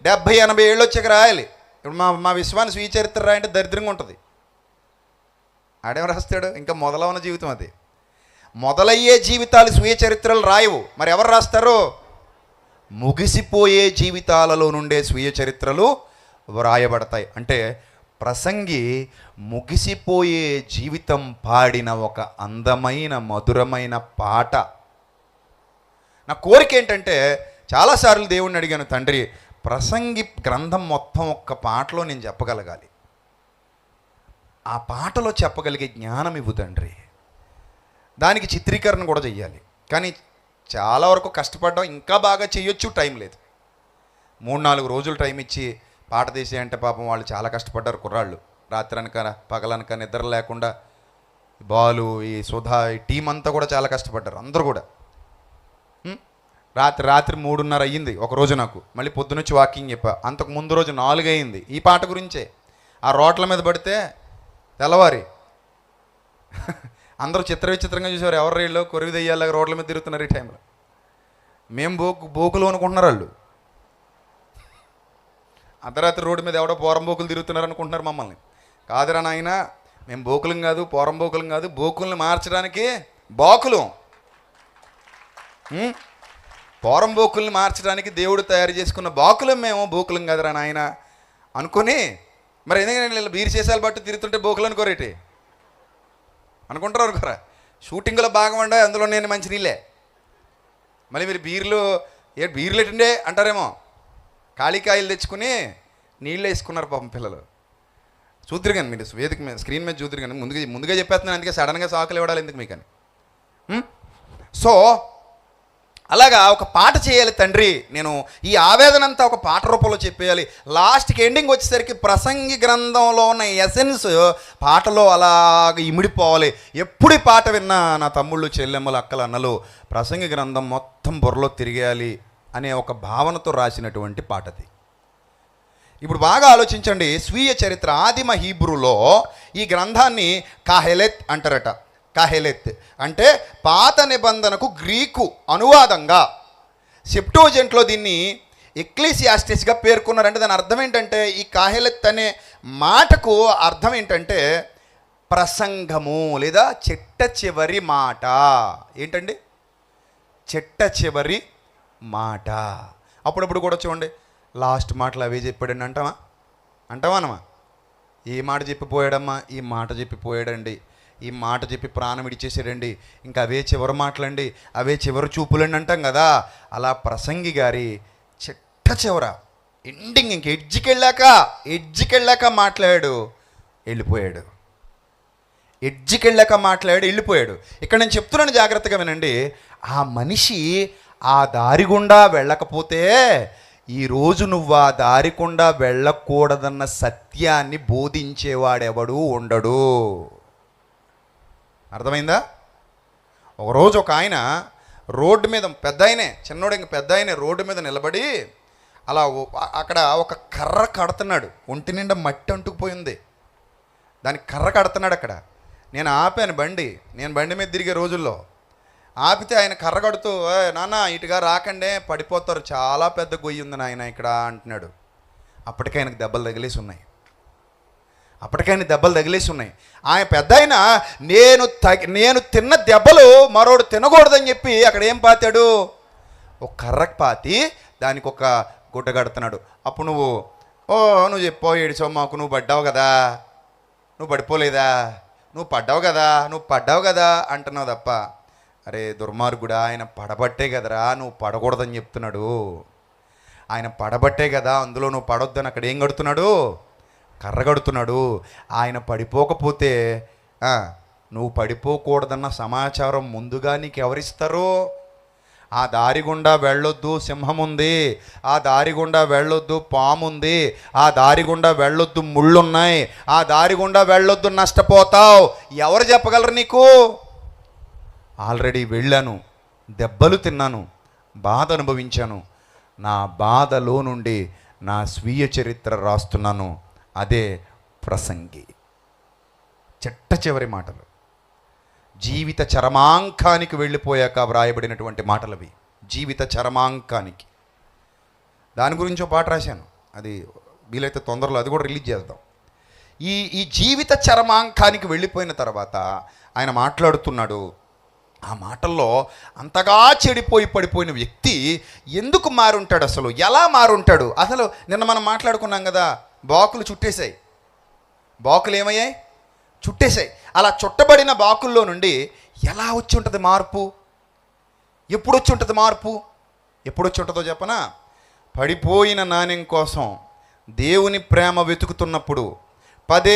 70-80 ఏళ్ళు వచ్చాక రాయాలి. ఇప్పుడు మా విశ్వాన్ని స్వీయ చరిత్ర రాయంటే దరిద్రంగా ఉంటుంది. ఆడేం రాస్తాడు? ఇంకా మొదలవన జీవితం అది. మొదలయ్యే జీవితాలు స్వీయ చరిత్రలు రాయవు. మరి ఎవరు రాస్తారు? ముగిసిపోయే జీవితాలలో నుండే స్వీయ చరిత్రలు వ్రాయబడతాయి. అంటే ప్రసంగి ముగిసిపోయే జీవితం పాడిన ఒక అందమైన మధురమైన పాట. నా కోరిక ఏంటంటే, చాలాసార్లు దేవుణ్ణి అడిగాను, తండ్రి ప్రసంగి గ్రంథం మొత్తం ఒక్క పాటలో నేను చెప్పగలగాలి, ఆ పాటలో చెప్పగలిగే జ్ఞానం ఇవ్వు తండ్రి. దానికి చిత్రీకరణ కూడా చెయ్యాలి. కానీ చాలా వరకు కష్టపడ్డాం, ఇంకా బాగా చేయొచ్చు, టైం లేదు. 3-4 రోజులు టైం ఇచ్చి పాట తీసే అంటే పాపం వాళ్ళు చాలా కష్టపడ్డారు కుర్రాళ్ళు. రాత్రి అనక పగలనక నిద్ర లేకుండా బాలు, ఈ సుధా, ఈ టీం అంతా కూడా చాలా కష్టపడ్డారు అందరూ కూడా. రాత్రి 3:30 అయ్యింది ఒకరోజు నాకు. మళ్ళీ పొద్దునొచ్చి వాకింగ్ చెప్పా. అంతకు ముందు రోజు 4 అయింది ఈ పాట గురించే. ఆ రోడ్ల మీద పడితే తెల్లవారి అందరూ విచిత్రంగా చూసేవారు. ఎవరు రైళ్ళు కొరివి దెయ్యాలాగా రోడ్ల మీద తిరుగుతున్నారు ఈ టైంలో. మేము బోకులు అనుకుంటున్నారు వాళ్ళు. అర్ధరాత్రి రోడ్డు మీద ఎవడో పోరంబోకులు తిరుగుతున్నారు అనుకుంటున్నారు మమ్మల్ని. కాదురా నాయన, మేము బోకులం కాదు, పోరంబోకులం కాదు, బోకుల్ని మార్చడానికి బాకులం. పోరంబోకుల్ని మార్చడానికి దేవుడు తయారు చేసుకున్న బాకులం మేము, బోకులం కాదురా నాయన అనుకుని, మరి ఎందుకంటే బీర్ చేసాలు బట్టి తిరుగుతుంటే బోకులు అనుకోరేటి అనుకుంటారు అనుకోరా. షూటింగ్లో భాగం అండి, అందులో నేను మంచి నీళ్ళే. మళ్ళీ మీరు బీర్లు ఎట్టిండే అంటారేమో. కాళీకాయలు తెచ్చుకుని నీళ్ళు వేసుకున్నారు పాపం పిల్లలు. చూద్దరు కానీ మీరు వేదిక మీద స్క్రీన్ మీద చూద్దరు కానీ, ముందుగా చెప్పేస్తున్నాను, అందుకే సడన్గా సాకులు ఇవ్వడాలి ఎందుకు మీకని. సో అలాగా ఒక పాట చేయాలి తండ్రి, నేను ఈ ఆవేదన అంతా ఒక పాట రూపంలో చెప్పేయాలి. లాస్ట్కి ఎండింగ్ వచ్చేసరికి ప్రసంగి గ్రంథంలో ఉన్న ఎసెన్స్ పాటలో అలాగ ఇమిడిపోవాలి. ఎప్పుడు ఈ పాట విన్నా నా తమ్ముళ్ళు, చెల్లెమ్మలు, అక్కలు, అన్నలు ప్రసంగి గ్రంథం మొత్తం బుర్రలో తిరిగేయాలి అనే ఒక భావనతో రాసినటువంటి పాటది. ఇప్పుడు బాగా ఆలోచించండి. స్వీయ చరిత్ర ఆదిమ హీబ్రూలో ఈ గ్రంథాన్ని కాహెలెత్ అంటారట. కాహెలెత్ అంటే పాత నిబంధనకు గ్రీకు అనువాదంగా. సెప్టోజెంట్లో దీన్ని ఎక్లీసియాస్టిస్గా పేర్కొన్నారంటే దాని అర్థం ఏంటంటే, ఈ కాహెలెత్ అనే మాటకు అర్థం ఏంటంటే ప్రసంగము లేదా చిట్ట చివరి మాట. ఏంటండి? చిట్ట చివరి మాట. అప్పుడప్పుడు కూడా చూడండి, లాస్ట్ మాటలు అవే చెప్పాడండి అంటావా అనమా? ఏ మాట చెప్పిపోయాడమ్మా? ఈ మాట చెప్పిపోయాడండి. ఈ మాట చెప్పి ప్రాణం ఇడిచేసాడండి, ఇంకా అవే చివరి మాటలండి, అవే చివరి చూపులండి అంటాం కదా. అలా ప్రసంగి గారి చిట్ట చివర ఎండింగ్ ఇంక ఎడ్జికెళ్ళాక మాట్లాడాడు, వెళ్ళిపోయాడు. వెళ్ళిపోయాడు. ఇక్కడ నేను చెప్తున్నాను, జాగ్రత్తగా వినండి. ఆ మనిషి ఆ దారి గుండా వెళ్ళకపోతే ఈరోజు నువ్వు ఆ దారి గుండా వెళ్ళకూడదన్న సత్యాన్ని బోధించేవాడెవడూ ఉండడు. అర్థమైందా? ఒకరోజు ఒక ఆయన రోడ్డు మీద, పెద్ద ఆయనే, చిన్నోడు ఇంక పెద్ద ఆయనే, రోడ్డు మీద నిలబడి అలా అక్కడ ఒక కర్ర కడుతున్నాడు. ఒంటి నిండా మట్టి అంటుకుపోయింది, దానికి కర్ర కడుతున్నాడు అక్కడ. నేను ఆపాను బండి, నేను బండి మీద తిరిగే రోజుల్లో ఆపితే ఆయన కర్ర కడుతూ, నాన్న ఇటుగా రాకండే పడిపోతారు, చాలా పెద్ద గొయ్యి ఉంది నాయన ఇక్కడ అంటున్నాడు. అప్పటికే ఆయనకు దెబ్బలు తగిలేసి ఉన్నాయి. ఆయన పెద్ద ఆయన నేను తిన్న దెబ్బలు మరోడు తినకూడదని చెప్పి అక్కడ ఏం పాతాడు, ఒక కర్రకు పాతి దానికి ఒక గుడ్డ కడుతున్నాడు. అప్పుడు నువ్వు చెప్పో ఏడిచో మాకు, నువ్వు పడ్డావు కదా, నువ్వు పడిపోలేదా, నువ్వు పడ్డావు కదా అంటున్నావు తప్ప, అరే దుర్మార్గుడా, ఆయన పడబట్టే కదరా నువ్వు పడకూడదని చెప్తున్నాడు. ఆయన పడబట్టే కదా అందులో నువ్వు పడొద్దని అక్కడ ఏం కడుతున్నాడు, కర్ర కడుతున్నాడు. ఆయన పడిపోకపోతే నువ్వు పడిపోకూడదన్న సమాచారం ముందుగా నీకు ఎవరిస్తారు? ఆ దారి గుండా వెళ్ళొద్దు, సింహం ఉంది, ఆ దారి గుండా వెళ్ళొద్దు, పాము ఉంది, ఆ దారి గుండా వెళ్ళొద్దు, ముళ్ళున్నాయి, ఆ దారి గుండా వెళ్ళొద్దు, నష్టపోతావు. ఎవరు చెప్పగలరు నీకు? ఆల్రెడీ వెళ్ళాను, దెబ్బలు తిన్నాను, బాధ అనుభవించాను, నా బాధలో నుండి నా స్వీయ చరిత్ర రాస్తున్నాను. అదే ప్రసంగి. చిట్ట చివరి మాటలు, జీవిత చరమాంకానికి వెళ్ళిపోయాక వ్రాయబడినటువంటి మాటలవి. జీవిత చరమాంకానికి, దాని గురించి ఒక పాట రాశాను, అది వీలైతే తొందరలో అది కూడా రిలీజ్ చేద్దాం. ఈ జీవిత చరమాంకానికి వెళ్ళిపోయిన తర్వాత ఆయన మాట్లాడుతున్నాడు. ఆ మాటల్లో అంతగా చెడిపోయి పడిపోయిన వ్యక్తి ఎందుకు మారుంటాడు, అసలు ఎలా మారుంటాడు? అసలు నిన్న మనం మాట్లాడుకున్నాం కదా, బాకులు చుట్టేశాయి. బాకులు ఏమయ్యాయి? చుట్టేశాయి. అలా చుట్టబడిన బాకుల్లో నుండి ఎలా వచ్చి ఉంటుంది మార్పు? ఎప్పుడు వచ్చి ఉంటుంది మార్పు? ఎప్పుడు వచ్చి ఉంటుందో చెప్పనా? పడిపోయిన నాణ్యం కోసం దేవుని ప్రేమ వెతుకుతున్నప్పుడు, పదే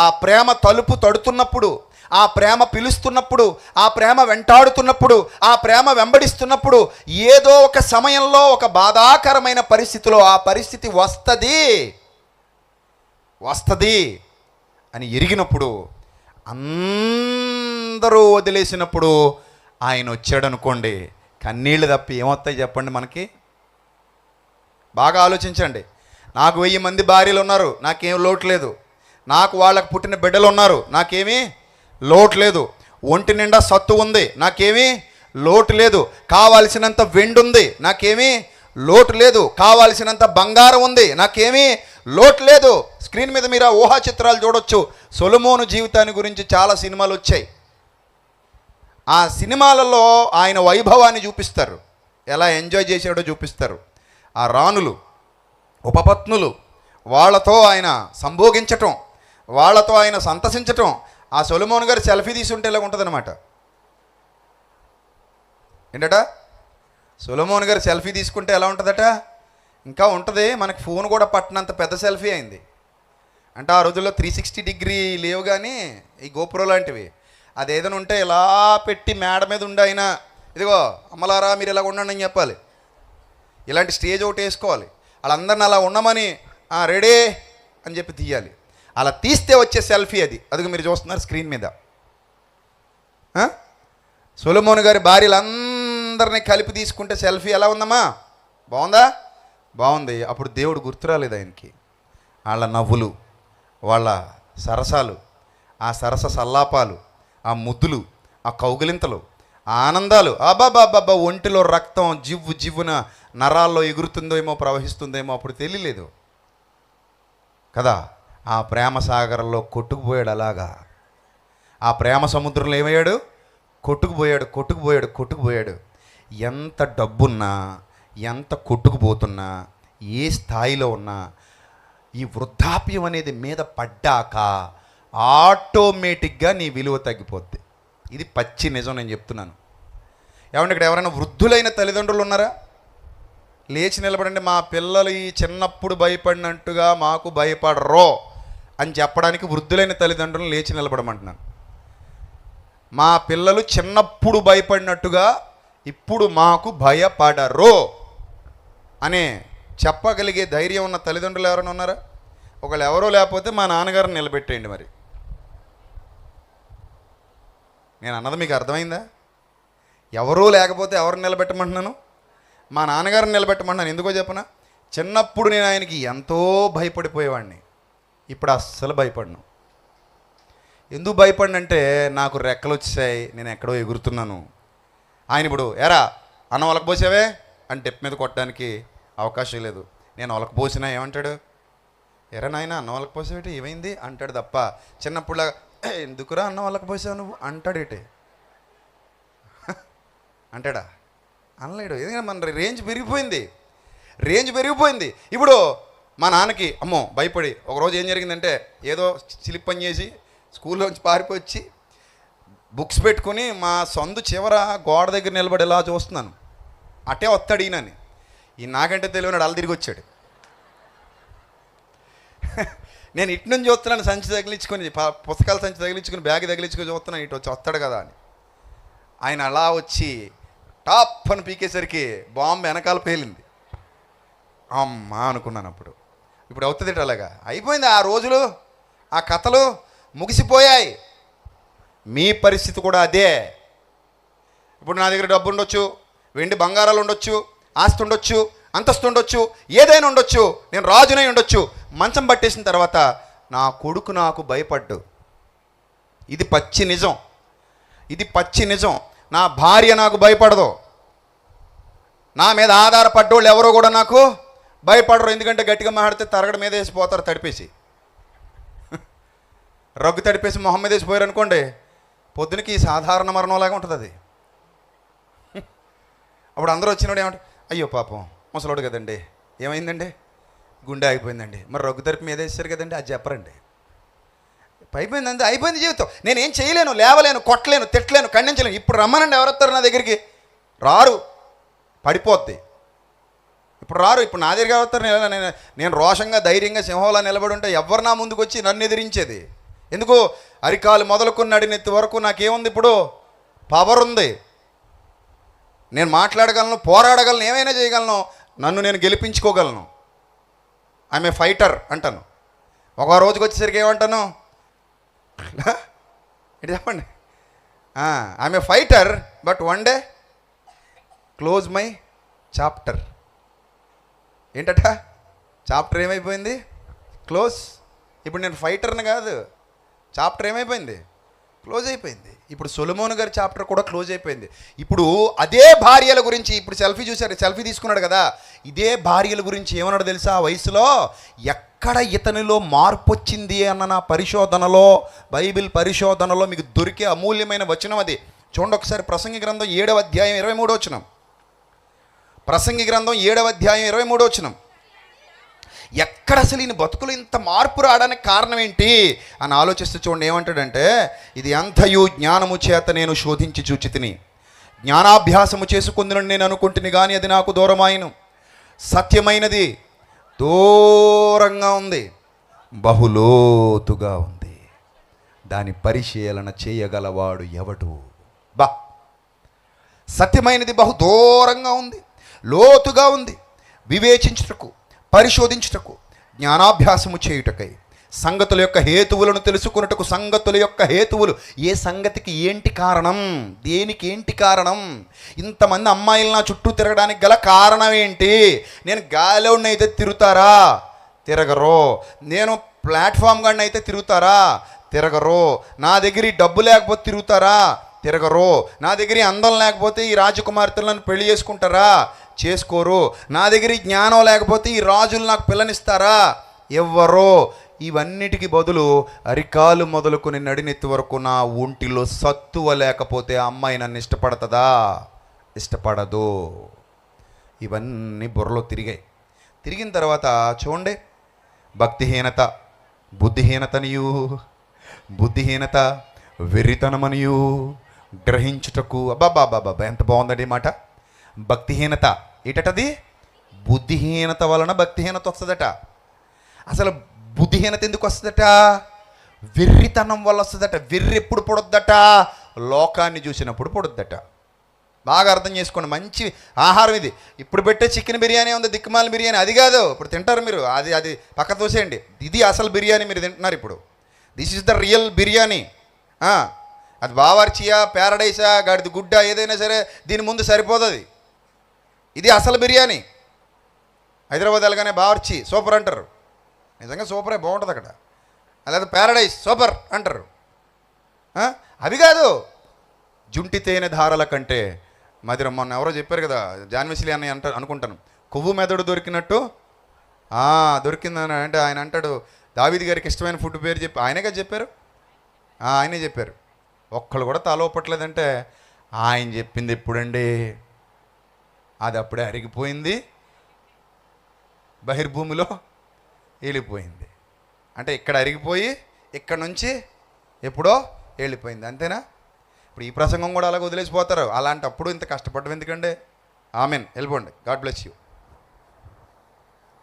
ఆ ప్రేమ తలుపు తడుతున్నప్పుడు, ఆ ప్రేమ పిలుస్తున్నప్పుడు, ఆ ప్రేమ వెంటాడుతున్నప్పుడు, ఆ ప్రేమ వెంబడిస్తున్నప్పుడు, ఏదో ఒక సమయంలో ఒక బాధాకరమైన పరిస్థితిలో ఆ పరిస్థితి వస్తుంది అని ఎరిగినప్పుడు, అందరూ వదిలేసినప్పుడు ఆయన వచ్చాడనుకోండి, కన్నీళ్ళు తప్పి ఏమొస్తాయి చెప్పండి మనకి? బాగా ఆలోచించండి. నాకు 1000 మంది భార్యలు ఉన్నారు, నాకేం లోటు లేదు. నాకు వాళ్ళకు పుట్టిన బిడ్డలు ఉన్నారు, నాకేమీ లోటు లేదు. ఒంటి నిండా సత్తు ఉంది, నాకేమీ లోటు లేదు. కావాల్సినంత వెండి ఉంది, నాకేమీ లోటు లేదు. కావాల్సినంత బంగారం ఉంది, నాకేమీ లోటు లేదు. స్క్రీన్ మీద మీరు ఆ ఊహా చిత్రాలు చూడొచ్చు. సొలొమోను జీవితాన్ని గురించి చాలా సినిమాలు వచ్చాయి. ఆ సినిమాలలో ఆయన వైభవాన్ని చూపిస్తారు, ఎలా ఎంజాయ్ చేశాడో చూపిస్తారు. ఆ రాణులు, ఉపపత్నులు, వాళ్ళతో ఆయన సంభోగించటం, వాళ్ళతో ఆయన సంతసించటం. ఆ సొలొమోను గారు సెల్ఫీ తీసుంటే ఇలా ఉంటుంది అనమాట. ఏంటట? సొలొమోను గారు సెల్ఫీ తీసుకుంటే ఎలా ఉంటుందట? ఇంకా ఉంటుంది. మనకి ఫోన్ కూడా పట్టినంత పెద్ద సెల్ఫీ అయింది. అంటే ఆ రోజుల్లో 360 డిగ్రీ లేవు, కానీ ఈ గోప్రో లాంటివి అదేదైనా ఉంటే ఇలా పెట్టి మేడ మీద ఉండి ఆయన, ఇదిగో అమ్మలారా మీరు ఇలా ఉండండి అని చెప్పాలి. ఇలాంటి స్టేజ్ ఒకటి వేసుకోవాలి, వాళ్ళందరిని అలా ఉండమని రెడీ అని చెప్పి తీయాలి. అలా తీస్తే వచ్చే సెల్ఫీ అది. అదిగో మీరు చూస్తున్నారు స్క్రీన్ మీద. సొలొమోను గారి భార్యలందరినీ కలిపి తీసుకుంటే సెల్ఫీ ఎలా ఉందమ్మా? బాగుందా? బాగుంది. అప్పుడు దేవుడు గుర్తురాలేదు ఆయనకి. వాళ్ళ నవ్వులు, వాళ్ళ సరసాలు, ఆ సరస సల్లాపాలు, ఆ ముద్దులు, ఆ కౌగిలింతలు, ఆ ఆనందాలు, అబ్బాబ్బాబ్బా, ఒంటిలో రక్తం జివ్వున నరాల్లో ఎగురుతుందేమో, ప్రవహిస్తుందేమో అప్పుడు తెలియలేదు కదా. ఆ ప్రేమ సాగరంలో కొట్టుకుపోయాడు. అలాగా ఆ ప్రేమ సముద్రంలో ఏమయ్యాడు? కొట్టుకుపోయాడు. ఎంత డబ్బున్నా, ఎంత కొట్టుకుపోతున్నా, ఏ స్థాయిలో ఉన్నా, ఈ వృద్ధాప్యం అనేది మీద పడ్డాక ఆటోమేటిక్గా నీ విలువ తగ్గిపోద్ది. ఇది పచ్చి నిజం, నేను చెప్తున్నాను. ఏమంటే ఇక్కడ ఎవరైనా వృద్ధులైన తల్లిదండ్రులు ఉన్నారా? లేచి నిలబడండి. మా పిల్లలు ఈ చిన్నప్పుడు భయపడినట్టుగా మాకు భయపడరో అని చెప్పడానికి వృద్ధులైన తల్లిదండ్రులను లేచి నిలబడమంటున్నాను. మా పిల్లలు చిన్నప్పుడు భయపడినట్టుగా ఇప్పుడు మాకు భయపడరో అనే చెప్పగలిగే ధైర్యం ఉన్న తల్లిదండ్రులు ఎవరైనా ఉన్నారా? ఒకళ్ళు ఎవరో లేకపోతే మా నాన్నగారిని నిలబెట్టేయండి. మరి నేను అన్నది మీకు అర్థమైందా? ఎవరూ లేకపోతే ఎవరిని నిలబెట్టమంటున్నాను? మా నాన్నగారిని నిలబెట్టమంటున్నాను. ఎందుకో చెప్పనా? చిన్నప్పుడు నేను ఆయనకి ఎంతో భయపడిపోయేవాడిని, ఇప్పుడు అస్సలు భయపడను. ఎందుకు భయపడినంటే నాకు రెక్కలు వచ్చాయి, నేను ఎక్కడో ఎగురుతున్నాను. ఆయన ఇప్పుడు ఎరా అన్నం ఒలకపోసావే అని టెప్ మీద కొట్టడానికి అవకాశం లేదు. నేను ఒలకపోసినా ఏమంటాడు? ఎరా నాయన అన్నం ఒలకపోసావేటి, ఏమైంది అంటాడు తప్ప చిన్నప్పుడులాగా ఎందుకురా అన్నం ఒలకపోసావు నువ్వు అంటాడేటే అంటాడా? అనలేడు. ఎందుకంటే మన రేంజ్ పెరిగిపోయింది. ఇప్పుడు మా నాన్నకి అమ్మో భయపడి ఒకరోజు ఏం జరిగిందంటే, ఏదో చిలిపి పని చేసి స్కూల్లోంచి పారిపోయి బుక్స్ పెట్టుకుని మా సొంత చివర గోడ దగ్గర నిలబడి ఎలా చూస్తున్నాను. అటే వస్తాడు ఈయనని. ఈ నాకంటే తెలియనాడు అలా తిరిగి వచ్చాడు. నేను ఇటు నుంచి చూస్తున్నాను, సంచి తగిలించుకొని, పుస్తకాల సంచి తగిలించుకొని, బ్యాగ్ తగిలించుకొని చూస్తున్నాను, ఇటు వచ్చి వస్తాడు కదా అని. ఆయన అలా వచ్చి టాప్ అని పీకేసరికి బాంబు వెనకాల పేలింది. అమ్మా అనుకున్నాను అప్పుడు. ఇప్పుడు అవుతుంది అలాగా అయిపోయింది. ఆ రోజులు, ఆ కథలు ముగిసిపోయాయి. మీ పరిస్థితి కూడా అదే. ఇప్పుడు నా దగ్గర డబ్బు ఉండొచ్చు, వెండి బంగారాలు ఉండొచ్చు, ఆస్తి ఉండొచ్చు, అంతస్తు ఉండొచ్చు, ఏదైనా ఉండొచ్చు, నేను రాజునై ఉండొచ్చు. మంచం పట్టేసిన తర్వాత నా కొడుకు నాకు భయపడ్డు. ఇది పచ్చి నిజం. నా భార్య నాకు భయపడదు. నా మీద ఆధారపడ్డోళ్ళు ఎవరో కూడా నాకు భయపడరు. ఎందుకంటే గట్టిగా మాట్లాడితే తరగడ మీద వేసిపోతారు, తడిపేసి రగ్గు తడిపేసి మొహం మీద వేసిపోయారు అనుకోండి, పొద్దునకి సాధారణ మరణంలాగా ఉంటుంది అది. అప్పుడు అందరూ వచ్చినప్పుడు ఏమంటారు, అయ్యో పాపం ముసలోడు కదండి, ఏమైందండి, గుండె ఆగిపోయిందండి. మరి రగ్గు తడిపి మీద వేసారు కదండి, అది చెప్పరండి. అయిపోయిందండి, అయిపోయింది జీవితం. నేనేం చేయలేను, లేవలేను, కొట్టలేను, తిట్టలేను, ఖండించలేను. ఇప్పుడు రమ్మనండి, ఎవరు వస్తారు నా దగ్గరికి? రారు, పడిపోద్ది. ఇప్పుడు రారు. ఇప్పుడు నా దగ్గర వస్తారు. నేను రోషంగా ధైర్యంగా సింహంలా నిలబడి ఉంటే ఎవరు నా ముందుకు వచ్చి నన్ను ఎదిరించేది? ఎందుకు? అరికాలు మొదలుకుని నడినెత్తి వరకు నాకేముంది? ఇప్పుడు పవర్ ఉంది. నేను మాట్లాడగలను, పోరాడగలను, ఏమైనా చేయగలను, నన్ను నేను గెలిపించుకోగలను. ఐఎమ్ ఏ ఫైటర్ అంటాను. ఒక రోజుకి వచ్చేసరికి ఏమంటాను? ఏంటి చెప్పండి? I'm a fighter but one day close my chapter. ఏంటట? చాప్టర్ ఏమైపోయింది? క్లోజ్. ఇప్పుడు నేను ఫైటర్ని కాదు, చాప్టర్ ఏమైపోయింది? క్లోజ్ అయిపోయింది. ఇప్పుడు సొలొమోను గారి చాప్టర్ కూడా క్లోజ్ అయిపోయింది. ఇప్పుడు అదే భార్యల గురించి, ఇప్పుడు సెల్ఫీ చూశారు, సెల్ఫీ తీసుకున్నాడు కదా, ఇదే భార్యల గురించి ఏమన్నాడు తెలుసా? ఆ వయసులో ఎక్కడ ఇతనిలో మార్పు వచ్చింది అన్న నా పరిశోధనలో, బైబిల్ పరిశోధనలో మీకు దొరికే అమూల్యమైన వచనం అది. చూడండి ఒకసారి, ప్రసంగి గ్రంథం 7వ అధ్యాయం 23వ వచనం. ప్రసంగి గ్రంథం 7వ అధ్యాయం 23వ వచనం. ఎక్కడ అసలు ఈయన బతుకులు ఇంత మార్పు రావడానికి కారణం ఏంటి అని ఆలోచిస్తూ చూడండి, ఏమంటాడంటే, ఇది అంతయు జ్ఞానము చేత నేను శోధించి చూచి తిని, జ్ఞానాభ్యాసము చేసుకుందునని నేను అనుకుంటుని కానీ అది నాకు దూరమాయను. సత్యమైనది దూరంగా ఉంది, బహులోతుగా ఉంది, దాని పరిశీలన చేయగలవాడు ఎవడు? సత్యమైనది బహు దూరంగా ఉంది, లోతుగా ఉంది, వివేచించుటకు, పరిశోధించుటకు, జ్ఞానాభ్యాసము చేయుటకై, సంగతుల యొక్క హేతువులను తెలుసుకున్నటకు. సంగతుల యొక్క హేతువులు, ఏ సంగతికి ఏంటి కారణం, దేనికి ఏంటి కారణం, ఇంతమంది అమ్మాయిలు నా చుట్టూ తిరగడానికి గల కారణం ఏంటి? నేను గాలిలోని అయితే తిరుగుతారా? తిరగరు. నేను ప్లాట్ఫామ్ గాడిని అయితే తిరుగుతారా? తిరగరు. నా దగ్గర డబ్బు లేకపోతే తిరుగుతారా? తిరగరు. నా దగ్గర అందం లేకపోతే ఈ రాజకుమార్తెలను పెళ్లి చేసుకుంటారా? చేసుకోరు. నా దగ్గర జ్ఞానం లేకపోతే ఈ రాజులు నాకు పిల్లనిస్తారా? ఎవ్వరో. ఇవన్నిటికీ బదులు అరికాలు మొదలుకొని నడినెత్తి వరకు నా ఒంటిలో సత్తువ లేకపోతే ఆ అమ్మాయి నన్ను ఇష్టపడుతుందా? ఇష్టపడదు. ఇవన్నీ బుర్రలో తిరిగిన తర్వాత చూడండి, భక్తిహీనత, బుద్ధిహీనతనియు, బుద్ధిహీనత వెర్రితనమనియు గ్రహించుటకు. అబ్బాబాబాబా, ఎంత బాగుందండి ఈ మాట. భక్తిహీనత ఏటది? బుద్ధిహీనత వలన భక్తిహీనత వస్తుందట. అసలు బుద్ధిహీనత ఎందుకు వస్తుందట? వెర్రితనం వల్ల వస్తుందట. వెర్రి ఎప్పుడు పొడొద్దట? లోకాన్ని చూసినప్పుడు పొడొద్దట. బాగా అర్థం చేసుకోండి. మంచి ఆహారం ఇది. ఇప్పుడు పెట్టే చికెన్ బిర్యానీ ఉంది, దిక్కుమాల బిర్యానీ, అది కాదు. ఇప్పుడు తింటారు మీరు, అది పక్క తోసేయండి. ఇది అసలు బిర్యానీ మీరు తింటున్నారు ఇప్పుడు. This is the real biryani. అది బావర్చియా, ప్యారడైసా, గాడిది గుడ్డ, ఏదైనా సరే దీని ముందు సరిపోతుంది. ఇది అసలు బిర్యానీ. హైదరాబాద్ వెళ్ళగానే బావర్చి సూపర్ అంటారు. నిజంగా సూపరే, బాగుంటుంది అక్కడ. అలాగే ప్యారడైస్ సూపర్ అంటారు. అవి కాదు. జుంటి తేనె ధారల కంటే మధురం. మొన్న ఎవరో చెప్పారు కదా, జాన్విసిలి అని అనుకుంటాను, కొవ్వు మెదడు దొరికినట్టు దొరికిందని అంటే ఆయన అంటాడు, దావీదు గారికి ఇష్టమైన ఫుడ్ పేరు చెప్పి ఆయనే కదా చెప్పారు. ఆయనే చెప్పారు. ఒక్కళ్ళు కూడా తలోపట్లేదంటే ఆయన చెప్పింది ఎప్పుడండి? అది అప్పుడే అరిగిపోయింది, బహిర్భూమిలో వెళ్ళిపోయింది. అంటే ఇక్కడ అరిగిపోయి ఇక్కడ నుంచి ఎప్పుడో వెళ్ళిపోయింది. అంతేనా? ఇప్పుడు ఈ ప్రసంగం కూడా అలాగ వదిలేసిపోతారు. అలాంటప్పుడు ఇంత కష్టపడడం ఎందుకండి? ఆమెన్, వెళ్ళిపోండి, గాడ్ బ్లెస్ యూ.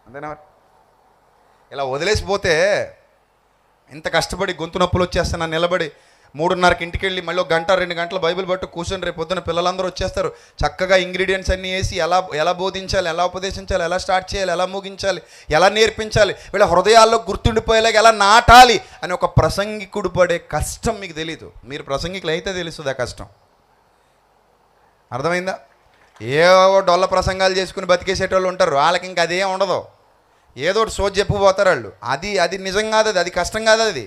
అంతేనా? ఇలా వదిలేసిపోతే ఇంత కష్టపడి గొంతు నొప్పులు వచ్చేస్తాను నిలబడి 3:30కి ఇంటికి వెళ్ళి మళ్ళీ 1-2 గంటలు బైబిల్ పట్టు కూర్చొని రేపు పొద్దున పిల్లలందరూ వచ్చేస్తారు. చక్కగా ఇంగ్రీడియంట్స్ అన్నీ వేసి ఎలా బోధించాలి, ఎలా ఉపదేశించాలి, ఎలా స్టార్ట్ చేయాలి, ఎలా ముగించాలి, ఎలా నేర్పించాలి, వీళ్ళ హృదయాల్లో గుర్తుండిపోయేలాగా ఎలా నాటాలి అని ఒక ప్రసంగికుడు పడే కష్టం మీకు తెలీదు. మీరు ప్రసంగికులు అయితే తెలుస్తుంది ఆ కష్టం. అర్థమైందా? ఏవో డొల్ల ప్రసంగాలు చేసుకుని బతికేసేటోళ్ళు ఉంటారు. వాళ్ళకి ఇంకా అదేం ఉండదు. ఏదో ఒకటి సోది చెప్పుకుపోతారు వాళ్ళు. అది నిజం కాదు, అది కష్టం కాదు. అది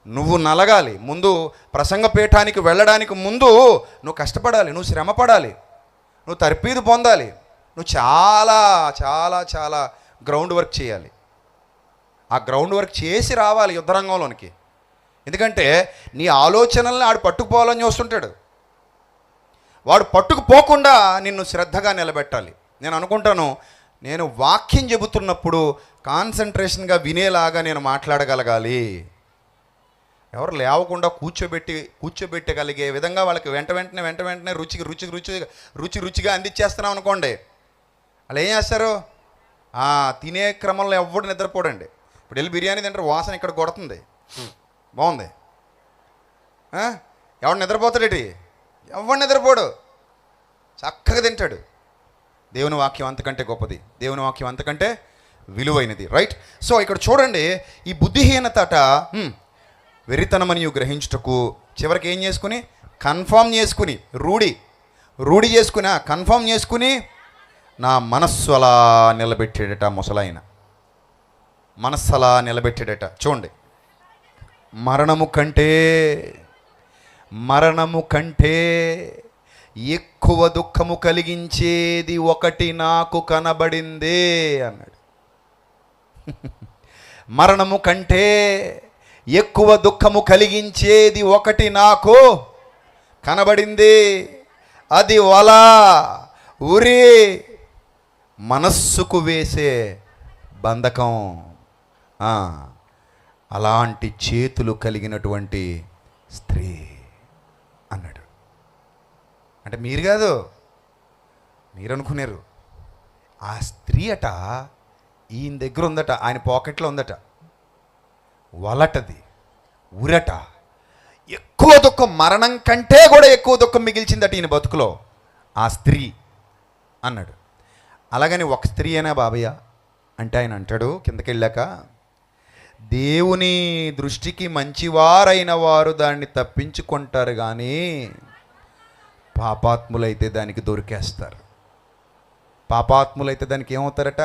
నువ్వు నలగాలి. ముందు ప్రసంగ పీఠానికి వెళ్ళడానికి ముందు నువ్వు కష్టపడాలి, నువ్వు శ్రమ పడాలి, నువ్వు తర్పీదు పొందాలి, నువ్వు చాలా చాలా చాలా గ్రౌండ్ వర్క్ చేయాలి. ఆ గ్రౌండ్ వర్క్ చేసి రావాలి యుద్ధరంగంలోనికి. ఎందుకంటే నీ ఆలోచనల్ని ఆడు పట్టుకుపోవాలని చూస్తుంటాడు. వాడు పట్టుకుపోకుండా నిన్ను శ్రద్ధగా నిలబెట్టాలి. నేను అనుకుంటాను, నేను వాక్యం చెబుతున్నప్పుడు కాన్సన్ట్రేషన్గా వినేలాగా నేను మాట్లాడగలగాలి. ఎవరు లేవకుండా కూర్చోబెట్టగలిగే విధంగా వాళ్ళకి వెంట వెంటనే రుచిగా అందించేస్తున్నాం అనుకోండి, వాళ్ళు ఏం చేస్తారు? తినే క్రమంలో ఎవడు నిద్రపోడండి. ఇప్పుడు వెళ్ళి బిర్యానీ తింటారు, వాసన ఇక్కడ కొడుతుంది, బాగుంది, ఎవడు నిద్రపోతాడేటి? ఎవడు నిద్రపోడు, చక్కగా తింటాడు. దేవుని వాక్యం అంతకంటే గొప్పది, దేవుని వాక్యం అంతకంటే విలువైనది. రైట్? సో ఇక్కడ చూడండి, ఈ బుద్ధిహీనతట వెర్రితనమని గ్రహించుటకు చివరికి ఏం చేసుకుని? కన్ఫర్మ్ చేసుకుని, రూఢి చేసుకుని, కన్ఫర్మ్ చేసుకుని నా మనస్సు అలా నిలబెట్టాడట. ముసలాయన మనస్సు అలా నిలబెట్టాడట. చూడండి, మరణము కంటే ఎక్కువ దుఃఖము కలిగించేది ఒకటి నాకు కనబడిందే అన్నాడు. మరణము కంటే ఎక్కువ దుఃఖము కలిగించేది ఒకటి నాకు కనబడింది, అది వల, ఉరి, మనస్సుకు వేసే బంధకం. అలాంటి చేతులు కలిగినటువంటి స్త్రీ అన్నాడు. అంటే మీరు కాదు, మీరు అనుకున్నారు. ఆ స్త్రీ అట ఈయన దగ్గర ఉందట, ఆయన పాకెట్లో ఉందట. వలటది, ఉరట, ఎక్కువ దుఃఖం, మరణం కంటే కూడా ఎక్కువ దుఃఖం మిగిల్చిందట ఈయన బతుకులో ఆ స్త్రీ అన్నాడు. అలాగని ఒక స్త్రీ అయినా బాబయ్య అంటే ఆయన అంటాడు కిందకెళ్ళాక, దేవుని దృష్టికి మంచివారైన వారు దాన్ని తప్పించుకుంటారు, కానీ పాపాత్ములైతే దానికి దొరికేస్తారు. పాపాత్ములైతే దానికి ఏమవుతారట?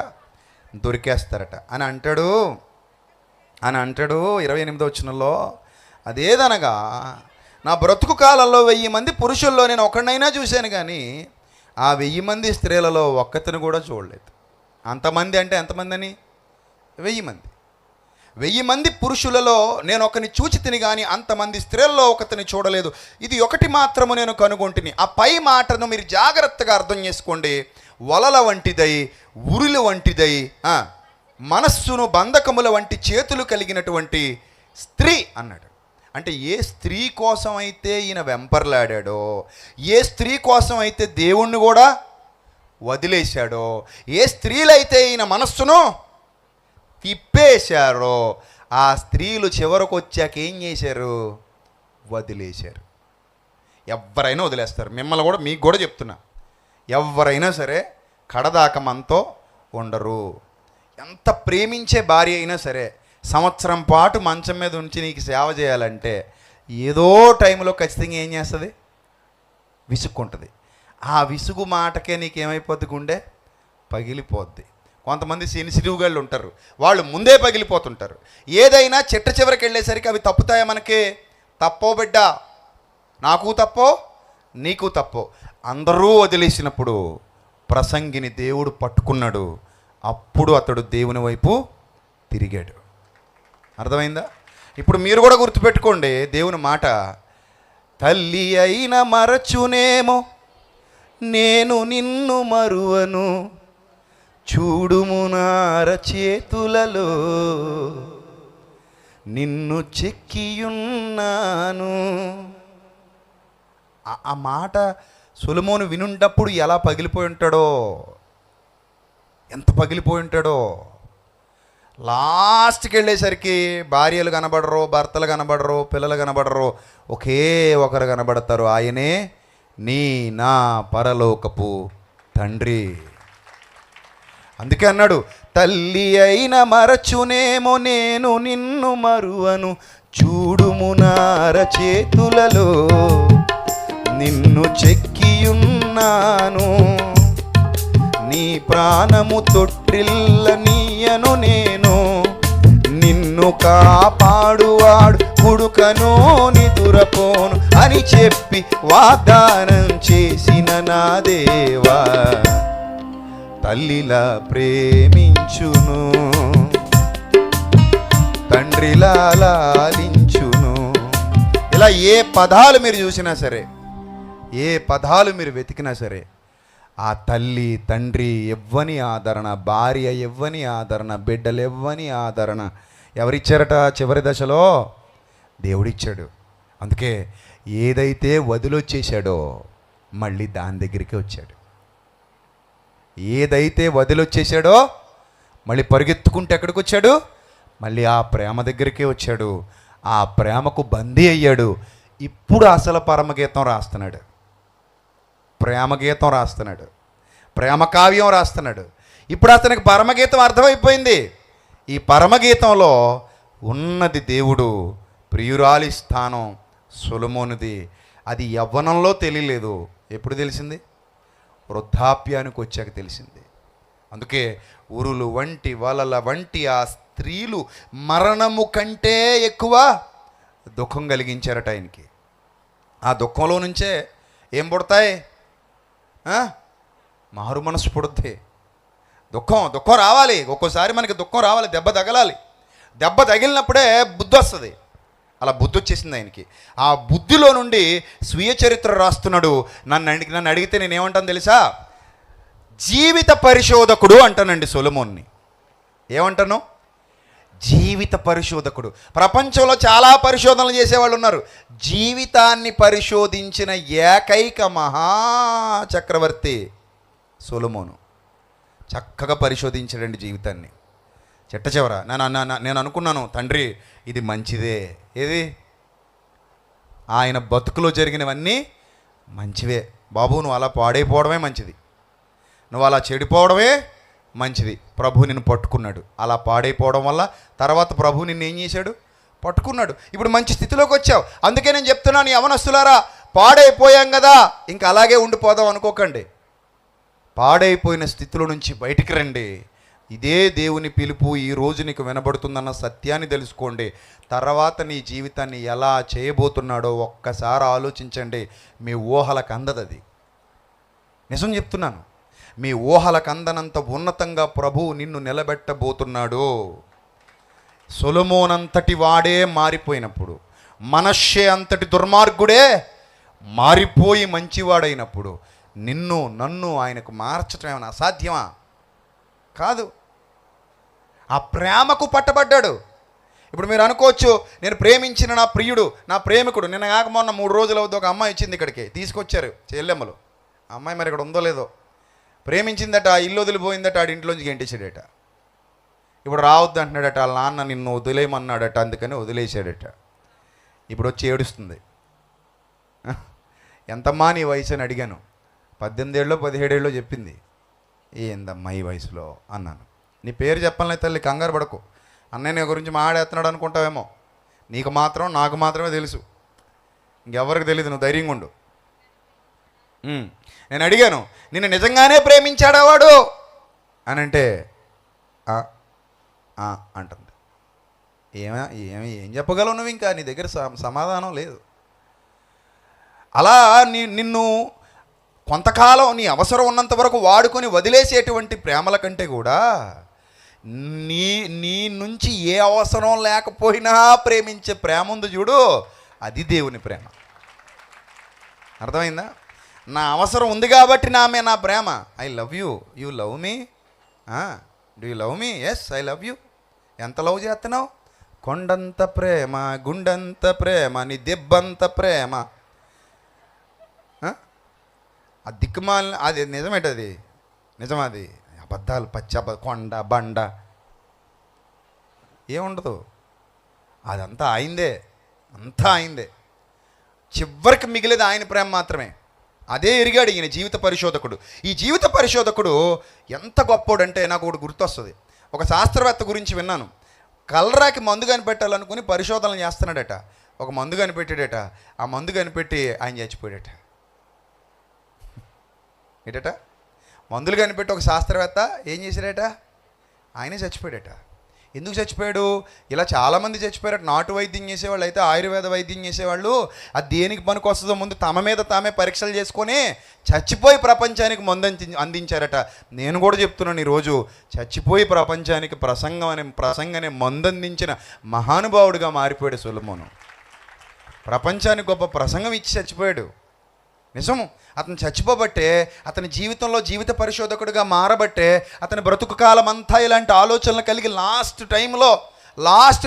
దొరికేస్తారట అని అంటాడు. 28వ వచనంలో, అదేదనగా నా బ్రతుకు కాలంలో 1000 మంది పురుషుల్లో నేను ఒకడినైనా చూశాను, కానీ ఆ 1000 మంది స్త్రీలలో ఒక్కతిని కూడా చూడలేదు. అంతమంది అంటే ఎంతమంది అని? 1000 మంది. 1000 మంది పురుషులలో నేను ఒకరిని చూచి తిని, కానీ అంతమంది స్త్రీలలో ఒకతిని చూడలేదు. ఇది ఒకటి మాత్రము నేను కనుగొంటిని. ఆ పై మాటను మీరు జాగ్రత్తగా అర్థం చేసుకోండి. వలల వంటిదై, ఉరుల వంటిదై, మనస్సును బంధకముల వంటి చేతులు కలిగినటువంటి స్త్రీ అన్నాడు. అంటే ఏ స్త్రీ కోసం అయితే ఈయన వెంపర్లాడాడో, ఏ స్త్రీ కోసం అయితే దేవుణ్ణి కూడా వదిలేశాడో, ఏ స్త్రీలైతే ఈయన మనస్సును తిప్పేశారో, ఆ స్త్రీలు చివరకు వచ్చాక ఏం చేశారు? వదిలేశారు. ఎవరైనా వదిలేస్తారు. మిమ్మల్ని కూడా, మీకు కూడా చెప్తున్నా, ఎవరైనా సరే కడదాక మనతో ఉండరు. ఎంత ప్రేమించే భార్య అయినా సరే సంవత్సరం పాటు మంచం మీద ఉంచి నీకు సేవ చేయాలంటే ఏదో టైంలో ఖచ్చితంగా ఏం చేస్తుంది? విసుక్కుంటుంది. ఆ విసుగు మాటకే నీకేమైపోద్ది? గుండె పగిలిపోద్ది. కొంతమంది సెన్సిటివ్ గాళ్ళు ఉంటారు, వాళ్ళు ముందే పగిలిపోతుంటారు. ఏదైనా చిట్ట చివరికి వెళ్ళేసరికి అవి తప్పుతాయా మనకి? తప్పో బిడ్డ, నాకు తప్పో నీకు తప్పో. అందరూ వదిలేసినప్పుడు ప్రసంగిని దేవుడు పట్టుకున్నాడు. అప్పుడు అతడు దేవుని వైపు తిరిగాడు. అర్థమైందా? ఇప్పుడు మీరు కూడా గుర్తుపెట్టుకోండి దేవుని మాట. తల్లి అయిన మరచునేమో నేను నిన్ను మరువను, చూడుమునార చేతులలో నిన్ను చెక్కియున్నాను. ఆ మాట సొలొమోను వినుంటప్పుడు ఎలా పగిలిపోయి ఉంటాడో, ఎంత పగిలిపోయి ఉంటాడో. లాస్ట్కి వెళ్ళేసరికి భార్యలు కనబడరు, భర్తలు కనబడరు, పిల్లలు కనబడరు, ఒకే ఒకరు కనబడతారు. ఆయనే నీ నా పరలోకపు తండ్రి. అందుకే అన్నాడు, తల్లి అయిన మరచునేమో నేను నిన్ను మరువను, చూడుమునార చేతులలో నిన్ను చెక్కియున్నాను. నీ ప్రాణము తొట్టిల్ల నీయను నేను, నిన్ను కాపాడువాడు కుడుకను నిదురపోను అని చెప్పి వాగ్దానం చేసిన నా దేవా, తల్లిలా ప్రేమించును, తండ్రిలా లాలించును. ఇలా ఏ పదాలు మీరు చూసినా సరే, ఏ పదాలు మీరు వెతికినా సరే, ఆ తల్లి తండ్రి ఎవ్వని ఆదరణ, భార్య ఎవ్వని ఆదరణ, బిడ్డలు ఎవ్వని ఆదరణ ఎవరిచ్చారట? చివరి దశలో దేవుడిచ్చాడు. అందుకే ఏదైతే వదిలొచ్చేసాడో మళ్ళీ దాని దగ్గరికి వచ్చాడు. ఏదైతే వదిలొచ్చేసాడో మళ్ళీ పరిగెత్తుకుంటే ఎక్కడికి వచ్చాడు? మళ్ళీ ఆ ప్రేమ దగ్గరికే వచ్చాడు. ఆ ప్రేమకు బందీ అయ్యాడు. ఇప్పుడు అసలు పరమగీతం రాస్తున్నాడు, ప్రేమగీతం రాస్తున్నాడు, ప్రేమ కావ్యం రాస్తున్నాడు. ఇప్పుడు అతనికి పరమగీతం అర్థమైపోయింది. ఈ పరమగీతంలో ఉన్నది దేవుడు, ప్రియురాలి స్థానం సొలొమోనుది. అది యవ్వనంలో తెలియలేదు. ఎప్పుడు తెలిసింది? వృద్ధాప్యానికి వచ్చాక తెలిసింది. అందుకే ఉరులు వంటి వలల వంటి ఆ స్త్రీలు మరణము కంటే ఎక్కువ దుఃఖం కలిగించారట ఆయనకి. ఆ దుఃఖంలో నుంచే ఏం పుడతాయి? మారు మనసు పుడుద్ది. దుఃఖం రావాలి. ఒక్కోసారి మనకి దుఃఖం రావాలి, దెబ్బ తగలాలి. దెబ్బ తగిలినప్పుడే బుద్ధి వస్తుంది. అలా బుద్ధి వచ్చేసింది ఆయనకి. ఆ బుద్ధిలో నుండి స్వీయ చరిత్ర రాస్తున్నాడు. నన్ను అడిగితే నేనేమంటాను తెలుసా? జీవిత పరిశోధకుడు అంటానండి సొలొమోన్ని. ఏమంటాను? జీవిత పరిశోధకుడు. ప్రపంచంలో చాలా పరిశోధనలు చేసేవాళ్ళు ఉన్నారు. జీవితాన్ని పరిశోధించిన ఏకైక మహాచక్రవర్తి సొలొమోను. చక్కగా పరిశోధించాడండి జీవితాన్ని. చిట్ట చివర నేను అనుకున్నాను, తండ్రి ఇది మంచిదే. ఏది? ఆయన బతుకులో జరిగినవన్నీ మంచివే బాబు. నువ్వు అలా పాడైపోవడమే మంచిది, నువ్వు అలా చెడిపోవడమే మంచిది. ప్రభు నిన్ను పట్టుకున్నాడు. అలా పాడైపోవడం వల్ల తర్వాత ప్రభు నిన్ను ఏం చేశాడు? పట్టుకున్నాడు. ఇప్పుడు మంచి స్థితిలోకి వచ్చావు. అందుకే నేను చెప్తున్నాను, యవనస్తులారా, పాడైపోయాం కదా ఇంకా అలాగే ఉండిపోదాం అనుకోకండి. పాడైపోయిన స్థితిలో నుంచి బయటికి రండి. ఇదే దేవుని పిలుపు ఈ రోజు నీకు వినబడుతుందన్న సత్యాన్ని తెలుసుకోండి. తర్వాత నీ జీవితాన్ని ఎలా చేయబోతున్నాడో ఒక్కసారి ఆలోచించండి. మీ ఊహలకు అందదది. నిజం చెప్తున్నాను, మీ ఊహలకు అందనంత ఉన్నతంగా ప్రభువు నిన్ను నిలబెట్టబోతున్నాడు. సొలొమోనంతటి వాడే మారిపోయినప్పుడు, మనష్షే అంతటి దుర్మార్గుడే మారిపోయి మంచివాడైనప్పుడు నిన్ను నన్ను ఆయనకు మార్చటం ఏమైనా అసాధ్యమా? కాదు. ఆ ప్రేమకు పట్టబడ్డాడు. ఇప్పుడు మీరు అనుకోవచ్చు, నేను ప్రేమించిన నా ప్రియుడు, నా ప్రేమికుడు, నిన్న కాక మొన్న 3 రోజులు అవుతుంది ఒక అమ్మాయి వచ్చింది ఇక్కడికి, తీసుకొచ్చారు చెల్లెమ్మలు. ఆ అమ్మాయి మరి ఇక్కడ ఉందో లేదో, ప్రేమించిందట, ఇల్లు వదిలిపోయిందట, ఆడి ఇంట్లోంచి గెంటేసాడట. ఇప్పుడు రావద్దు అంటున్నాడట, వాళ్ళ నాన్న నిన్ను వదిలేయమన్నాడట, అందుకని వదిలేసాడట. ఇప్పుడు వచ్చి ఏడుస్తుంది. ఎంతమ్మా నీ వయసు అని అడిగాను. 18 ఏళ్ళో 17 ఏళ్ళో చెప్పింది. ఏందమ్మా ఈ వయసులో అన్నాను. నీ పేరు చెప్పాలనే తల్లి, కంగారు పడకు, అన్నయ్య నీ గురించి మాట్లాడుతున్నాడు అనుకుంటావేమో, నీకు మాత్రం నాకు మాత్రమే తెలుసు, ఇంకెవరికి తెలియదు, నువ్వు ధైర్యంగా ఉండు. నేను అడిగాను, నిన్ను నిజంగానే ప్రేమించాడా వాడు అని అంటే అంటుంది. ఏం చెప్పగలవు నువ్వు, ఇంకా నీ దగ్గర సమాధానం లేదు. అలా నిన్ను కొంతకాలం నీ అవసరం ఉన్నంత వరకు వాడుకొని వదిలేసేటువంటి ప్రేమల కంటే కూడా నీ నుంచి ఏ అవసరం లేకపోయినా ప్రేమించే ప్రేమ ఉంది చూడు, అది దేవుని ప్రేమ. అర్థమైందా? నా అవసరం ఉంది కాబట్టి నా ప్రేమ. I love you, you love me, do you love me? Yes, I love you. ఎంత లవ్ చేస్తున్నావు? కొండంత ప్రేమ, గుండంత ప్రేమ, నీ దెబ్బంత ప్రేమ. ఆ దిక్కుమాల అది నిజమేటది, నిజమది. అబద్ధాలు కొండ బండ ఏముండదు, అదంతా ఆయిందే, అంతా ఆయిందే. చివరికి మిగిలేది ఆయన ప్రేమ మాత్రమే. అదే ఎరిగాడు ఈయన జీవిత పరిశోధకుడు. ఈ జీవిత పరిశోధకుడు ఎంత గొప్పోడంటే నాకు ఒకటి గుర్తొస్తుంది. ఒక శాస్త్రవేత్త గురించి విన్నాను. కలరాకి మందు కనిపెట్టాలనుకుని పరిశోధనలు చేస్తున్నాడట. ఒక మందు కనిపెట్టాడట. ఆ మందు కనిపెట్టి ఆయన చచ్చిపోయాడట. ఏంటట? మందులు కనిపెట్టి ఒక శాస్త్రవేత్త ఏం చేశాడట? ఆయనే చచ్చిపోయాడట. ఎందుకు చచ్చిపోయాడు? ఇలా చాలామంది చచ్చిపోయారట. నాటు వైద్యం చేసేవాళ్ళు అయితే, ఆయుర్వేద వైద్యం చేసేవాళ్ళు అది దేనికి పనికి వస్తుందో ముందు తమ మీద తామే పరీక్షలు చేసుకొని చచ్చిపోయి ప్రపంచానికి మందు అందించారట. నేను కూడా చెప్తున్నాను ఈరోజు, చచ్చిపోయి ప్రపంచానికి ప్రసంగనే మందు అందించిన మహానుభావుడిగా మారిపోయాడు సొలొమోను. ప్రపంచానికి గొప్ప ప్రసంగం ఇచ్చి చచ్చిపోయాడు. నిజము. అతను చచ్చిపోబట్టే, అతని జీవితంలో జీవిత పరిశోధకుడిగా మారబట్టే, అతని బ్రతుకు కాలం అంతా ఇలాంటి ఆలోచనలు కలిగి లాస్ట్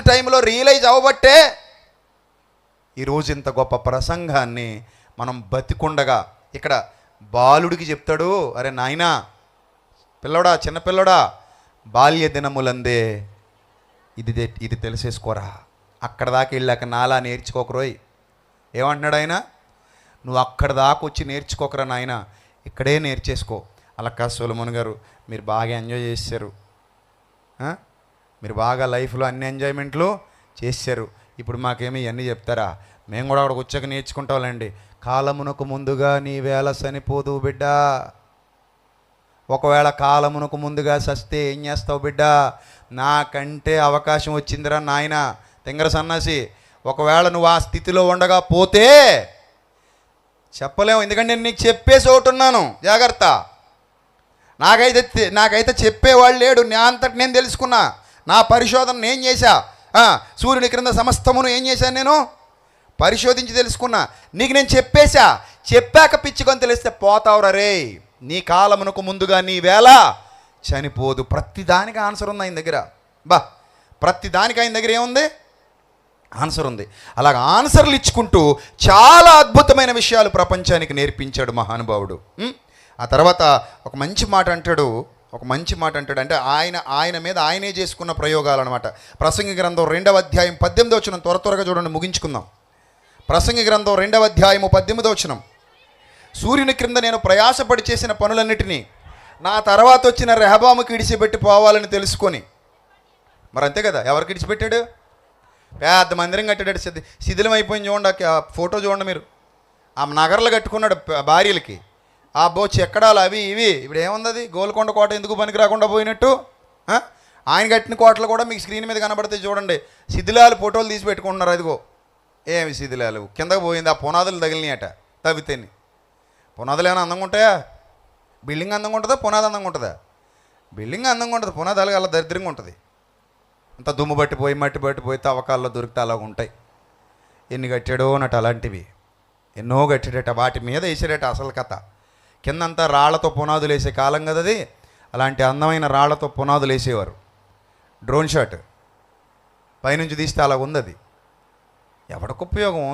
టైంలో రియలైజ్ అవ్వబట్టే ఈరోజు ఇంత గొప్ప ప్రసంగాన్ని మనం బతికుండగా ఇక్కడ బాలుడికి చెప్తాడు, అరే నాయనా, పిల్లడా, చిన్నపిల్లడా, బాల్య దినములందే ఇది తెలిసేసుకోరా, అక్కడ దాకా వెళ్ళాక నాలా నేర్చుకోకరోయ్. ఏమంటున్నాడు ఆయన? నువ్వు అక్కడ దాకా వచ్చి నేర్చుకోకరా నాయన, ఇక్కడే నేర్చేసుకో. అలా కాదు సొలొమోన్ గారు, మీరు బాగా ఎంజాయ్ చేశారు, మీరు బాగా లైఫ్లో అన్ని ఎంజాయ్మెంట్లు చేశారు, ఇప్పుడు మాకేమీ ఇవన్నీ చెప్తారా? మేము కూడా అక్కడికి వచ్చాక నేర్చుకుంటాంలేండి. కాలమునకు ముందుగా నీ వేళ చనిపోదు బిడ్డ. ఒకవేళ కాలమునకు ముందుగా చస్తే ఏం చేస్తావు బిడ్డ? నాకంటే అవకాశం వచ్చిందిరా నాయన తింగర సన్నాసి. ఒకవేళ నువ్వు ఆ స్థితిలో ఉండగా పోతే చెప్పలేము, ఎందుకంటే నేను నీకు చెప్పేసి ఒకటి ఉన్నాను, జాగ్రత్త. నాకైతే చెప్పేవాళ్ళు లేడు. నా అంతటి నేను తెలుసుకున్నా, నా పరిశోధన నేను చేశా. సూర్యుని క్రింద సమస్తమును ఏం చేశాను? నేను పరిశోధించి తెలుసుకున్నా. నీకు నేను చెప్పాక పిచ్చుకొని తెలిస్తే పోతావురా రే. నీ కాలమునకు ముందుగా నీ వేళ చనిపోదు. ప్రతిదానికి ఆన్సర్ ఉంది ఆయన దగ్గర. ప్రతిదానికి ఆయన దగ్గర ఏముంది? ఆన్సర్ ఉంది. అలాగ ఆన్సర్లు ఇచ్చుకుంటూ చాలా అద్భుతమైన విషయాలు ప్రపంచానికి నేర్పించాడు మహానుభావుడు. ఆ తర్వాత ఒక మంచి మాట అంటాడు. అంటే ఆయన మీద ఆయనే చేసుకున్న ప్రయోగాలు అనమాట. ప్రసంగి గ్రంథం 2వ అధ్యాయం 18వ వచనం, త్వరగా చూడండి, ముగించుకుందాం. ప్రసంగి గ్రంథం 2వ అధ్యాయము 18వ వచనం. సూర్యుని క్రింద నేను ప్రయాసపడి చేసిన పనులన్నిటినీ నా తర్వాత వచ్చిన రెహబాముకి ఇడిచిపెట్టి పోవాలని తెలుసుకొని. మరి అంతే కదా, ఎవరికి ఇడిచిపెట్టాడు? పెద్ద మందిరం కట్టాడు, శిథిలం అయిపోయింది. చూడండి ఆ ఫోటో, చూడండి మీరు. ఆ నగర్లు కట్టుకున్నాడు భార్యలకి. ఆ చెక్కడాలు అవి ఇవి. ఇప్పుడు ఏముంది? అది గోల్కొండ కోట ఎందుకు పనికి రాకుండా పోయినట్టు. ఆయన కట్టిన కోటలు కూడా మీకు స్క్రీన్ మీద కనబడితే చూడండి. శిథిలాలు ఫోటోలు తీసి పెట్టుకుంటున్నారు. అదిగో ఏమి శిథిలాలు, కిందకు పోయింది. ఆ పునాదులు తగిలినాయట తవ్వితేని. పునాదులు ఏమైనా అందంగా ఉంటాయా? బిల్డింగ్ అందంగా ఉంటుందా? పునాది అందంగా ఉంటుందా? బిల్డింగ్ అందంగా ఉంటుంది, పునాది అలా దరిద్రంగా ఉంటుంది. అంత దుమ్ము పట్టిపోయి మట్టి పట్టిపోయి తవ్వకాల్లో దొరికితే అలా ఉంటాయి. ఎన్ని కట్టాడో అన్నట్టు అలాంటివి ఎన్నో కట్టాడట. వాటి మీద వేసాడట అసలు కథ. కిందంతా రాళ్లతో పునాదులు వేసే కాలం కదా అది. అలాంటి అందమైన రాళ్లతో పునాదులు వేసేవారు. డ్రోన్ షాట్ పైనుంచి తీస్తే అలా ఉంది అది. ఎవడికి ఉపయోగం?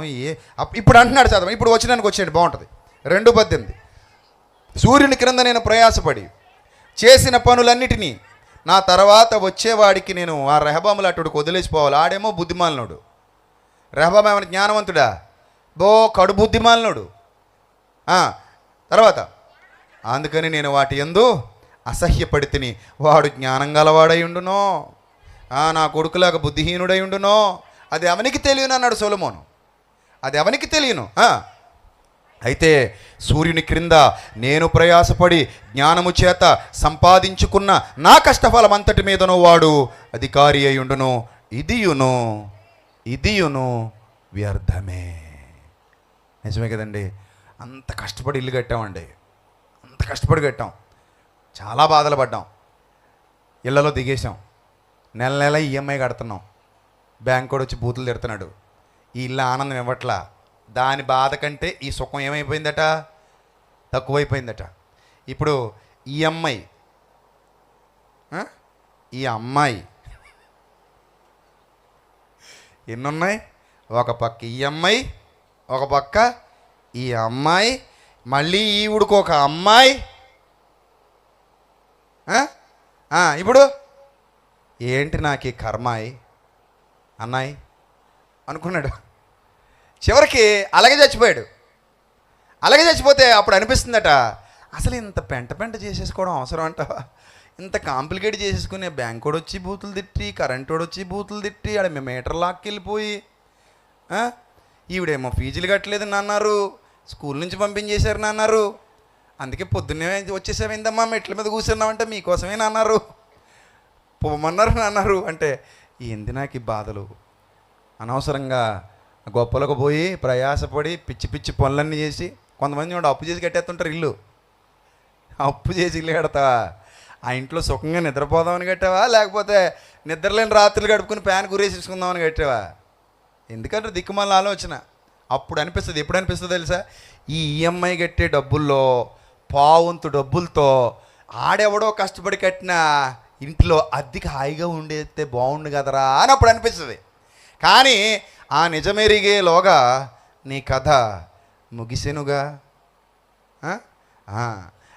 ఇప్పుడు అంటున్నాడు చదవ, ఇప్పుడు వచ్చినానికి వచ్చేయండి బాగుంటుంది. 2:18 సూర్యుని క్రింద నేను ప్రయాసపడి చేసిన పనులన్నిటినీ నా తర్వాత వచ్చేవాడికి నేను ఆ రెహబాములు అటుడికి వదిలేసిపోవాలి. ఆడేమో బుద్ధిమాలినోడు. రెహబాము ఏమైనా జ్ఞానవంతుడా? కడు బుద్ధిమాలినోడు. తర్వాత అందుకని నేను వాటి యందు అసహ్యపడి తిని వాడు జ్ఞానం గలవాడై ఉండునో, నా కొడుకులాగా బుద్ధిహీనుడై ఉండునో. అది ఎవనికి తెలియను అన్నాడు సొలొమోను. అది ఎవనికి తెలియను. అయితే సూర్యుని క్రింద నేను ప్రయాసపడి జ్ఞానము చేత సంపాదించుకున్న నా కష్టఫలం అంతటి మీదను వాడు అధికారి అయి ఉండును. ఇదియును వ్యర్థమే. నిజమే కదండి. అంత కష్టపడి ఇల్లు కట్టామండి, అంత కష్టపడి కట్టాం, చాలా బాధలు పడ్డాం, ఇళ్లలో దిగేసాం, నెల నెల ఈఎంఐ కడుతున్నాం, బ్యాంక్ కూడా వచ్చి బూతులు తిడుతున్నాడు, ఈ ఇల్లు ఆనందం ఇవ్వట్లా. దాని బాధ కంటే ఈ సుఖం ఏమైపోయిందట? తక్కువైపోయిందట. ఇప్పుడు ఈ అమ్మాయి ఎన్నున్నాయి? ఒక పక్క ఈ అమ్మాయి, ఒక పక్క ఈ అమ్మాయి, మళ్ళీ ఈవిడికి ఒక అమ్మాయి. ఇప్పుడు ఏంటి నాకు ఈ కర్మాయి అన్నాయి అనుకున్నాడు. చివరికి అలాగే చచ్చిపోయాడు. అలాగే చచ్చిపోతే అప్పుడు అనిపిస్తుందట, అసలు ఇంత పెంట చేసేసుకోవడం అవసరం అంటావా? ఇంత కాంప్లికేట్ చేసేసుకుని బ్యాంక్ కూడా వచ్చి బూతులు తిట్టి, కరెంట్ కూడా వచ్చి బూతులు తిట్టి, ఆడ మేము మీటర్ లాక్కెళ్ళిపోయి, ఈవిడేమో ఫీజులు కట్టలేదని అన్నారు, స్కూల్ నుంచి పంపించేశారని అన్నారు, అందుకే పొద్దున్నే వచ్చేసామైందమ్మా మెట్ల మీద కూర్చున్నామంటే మీకోసమేనా అన్నారు, పోమన్నారు అన్నారు. అంటే ఏంది నాకు ఈ బాధలు? అనవసరంగా గొప్పలకు పోయి ప్రయాసపడి పిచ్చి పిచ్చి పనులన్నీ చేసి, కొంతమంది అప్పు చేసి కట్టేస్తుంటారు ఇల్లు. అప్పు చేసి ఇల్లు కడతావా? ఆ ఇంట్లో సుఖంగా నిద్రపోదామని కట్టావా, లేకపోతే నిద్రలేని రాత్రులు గడుపుకుని ఫ్యాన్ గురేసేసుకుందామని కట్టావా? ఎందుకంటే దిక్కుమాల ఆలోచన. అప్పుడు అనిపిస్తుంది. ఎప్పుడు అనిపిస్తుంది తెలుసా? ఈ ఈఎంఐ కట్టే డబ్బుల్లో పావంతు డబ్బులతో ఆడెవడో కష్టపడి కట్టిన ఇంట్లో అద్దెకి హాయిగా ఉండేస్తే బాగుండు కదరా అని అప్పుడు అనిపిస్తుంది. కానీ ఆ నిజమెరిగేలోగా నీ కథ ముగిసెనుగా.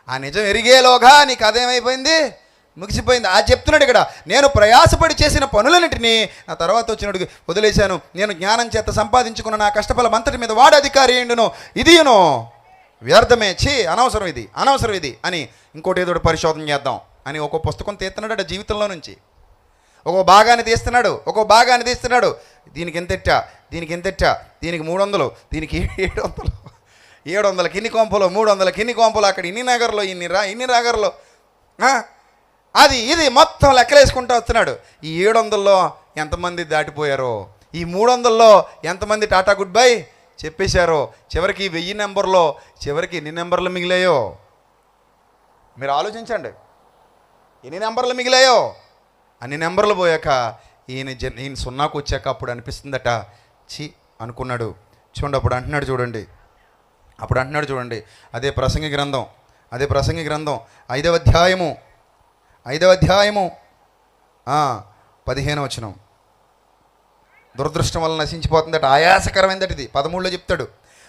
ఆ నిజం ఎరిగేలోగా నీ కథ ఏమైపోయింది? ముగిసిపోయింది. అది చెప్తున్నాడు ఇక్కడ. నేను ప్రయాసపడి చేసిన పనులన్నింటినీ నా తర్వాత వచ్చినట్టుగా వదిలేశాను. నేను జ్ఞానం చేత సంపాదించుకున్న నా కష్టఫలం అంతటి మీద వాడు అధికారి అయ్యిండును. ఇదియును వ్యర్థమే. అనవసరం ఇది అని ఇంకోటి ఏదో పరిశోధన చేద్దాం అని ఒక పుస్తకం తీస్తున్నాడు జీవితంలో నుంచి. ఒక్కో భాగాన్ని తీస్తున్నాడు. దీనికి ఎంతెట్టా, దీనికి 300, దీనికి 700 ఇన్ని కొంపలు, 300 ఇన్ని కొంపలు, అక్కడ ఇన్ని నగర్లో ఇన్ని నగర్లో, ఇది మొత్తం లెక్కలేసుకుంటూ వస్తున్నాడు. ఈ 700లో ఎంతమంది దాటిపోయారో, ఈ 300లో ఎంతమంది టాటా గుడ్ బై చెప్పేశారో, చివరికి 1000 నెంబర్లో చివరికి ఎన్ని నెంబర్లు మిగిలాయో మీరు ఆలోచించండి. ఎన్ని నెంబర్లు మిగిలాయో. అన్ని నెంబర్లు పోయాక ఈయన సున్నాకు వచ్చాక అప్పుడు అనిపిస్తుందట, అనుకున్నాడు. చూడండి అప్పుడు అంటున్నాడు చూడండి. అదే ప్రసంగి గ్రంథం 5వ అధ్యాయము 15వ వచనం. దురదృష్టం వల్ల నశించిపోతుందట, ఆయాసకరమైందట ఇది. 13లో చెప్తాడు,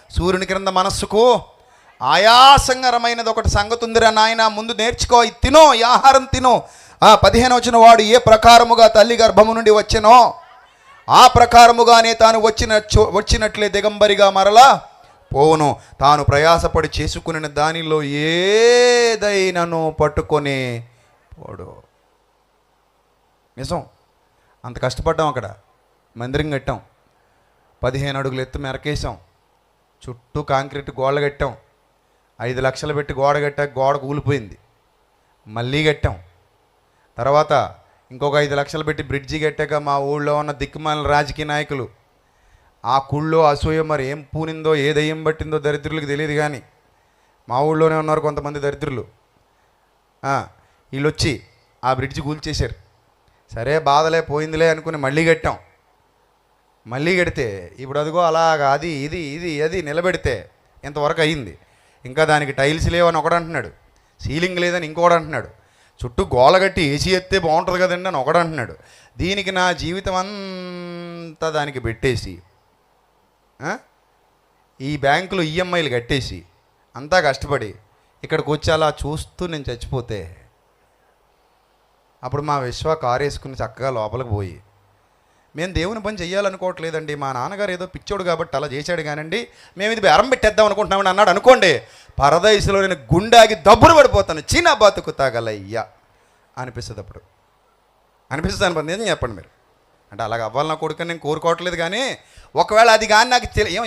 సూర్యుని క్రింద మనస్సుకు ఆయాసకరమైనది ఒకటి సంగతి ఉందిరా నాయన, ముందు నేర్చుకో, ఇది తినో, ఈ ఆహారం తినో. 15 వచ్చిన వాడు ఏ ప్రకారముగా తల్లి గర్భము నుండి వచ్చెనో ఆ ప్రకారముగానే తాను వచ్చినట్లే దిగంబరిగా మరలా పోవును. తాను ప్రయాసపడి చేసుకుని దానిలో ఏదైనాను పట్టుకొని పోడు. నిజం. అంత కష్టపడ్డాం. అక్కడ మందిరం కట్టాం, 15 అడుగులు ఎత్తు మెరకేసాం, చుట్టూ కాంక్రీట్ గోడలు కట్టాం, 5 లక్షలు పెట్టి గోడ కట్టాక గోడ కూలిపోయింది, మళ్ళీ కట్టాం. తర్వాత ఇంకొక 5 లక్షలు పెట్టి బ్రిడ్జి కట్టాక మా ఊళ్ళో ఉన్న దిక్కుమాలిన రాజకీయ నాయకులు ఆ కుళ్ళో అసూయ మరి ఏం పూనిందో ఏ దయ్యం పట్టిందో దరిద్రులకు తెలియదు, కానీ మా ఊళ్ళోనే ఉన్నారు కొంతమంది దరిద్రులు. వీళ్ళు వచ్చి ఆ బ్రిడ్జి కూల్చేశారు. సరే బాధలే పోయిందిలే అనుకుని మళ్ళీ కట్టాం. మళ్ళీ కడితే ఇప్పుడు అదిగో అలాగా అది నిలబెడితే ఇంతవరకు అయింది. ఇంకా దానికి టైల్స్ లేవని ఒకడు అంటున్నాడు, సీలింగ్ లేదని ఇంకోటి అంటున్నాడు. చుట్టూ గోల కట్టి ఏసీ ఎత్తే బాగుంటుంది కదండి అని ఒకడు అంటున్నాడు. దీనికి నా జీవితం అంతా దానికి పెట్టేసి ఈ బ్యాంకులో ఈఎంఐలు కట్టేసి అంతా కష్టపడి ఇక్కడికి వచ్చి అలా చూస్తూ నేను చచ్చిపోతే అప్పుడు మా విశ్వ కారు వేసుకుని చక్కగా లోపలికి పోయి, మేము దేవుని పని చెయ్యాలనుకోవట్లేదండి, మా నాన్నగారు ఏదో పిచ్చోడు కాబట్టి అలా చేశాడు కానండి, మేము ఇది బేరం పెట్టేద్దాం అనుకుంటున్నామని అన్నాడు అనుకోండి, పరదేశంలో నేను గుండాగి దబ్బును పడిపోతాను, చిన్న బతుకు తాగలయ్యా అనిపిస్తుంది. అప్పుడు అనిపిస్తుంది అనిపి నేను చెప్పండి మీరు. అంటే అలాగ అవ్వాలి నా కొడుకుని నేను కోరుకోవట్లేదు, కానీ ఒకవేళ అది కానీ నాకు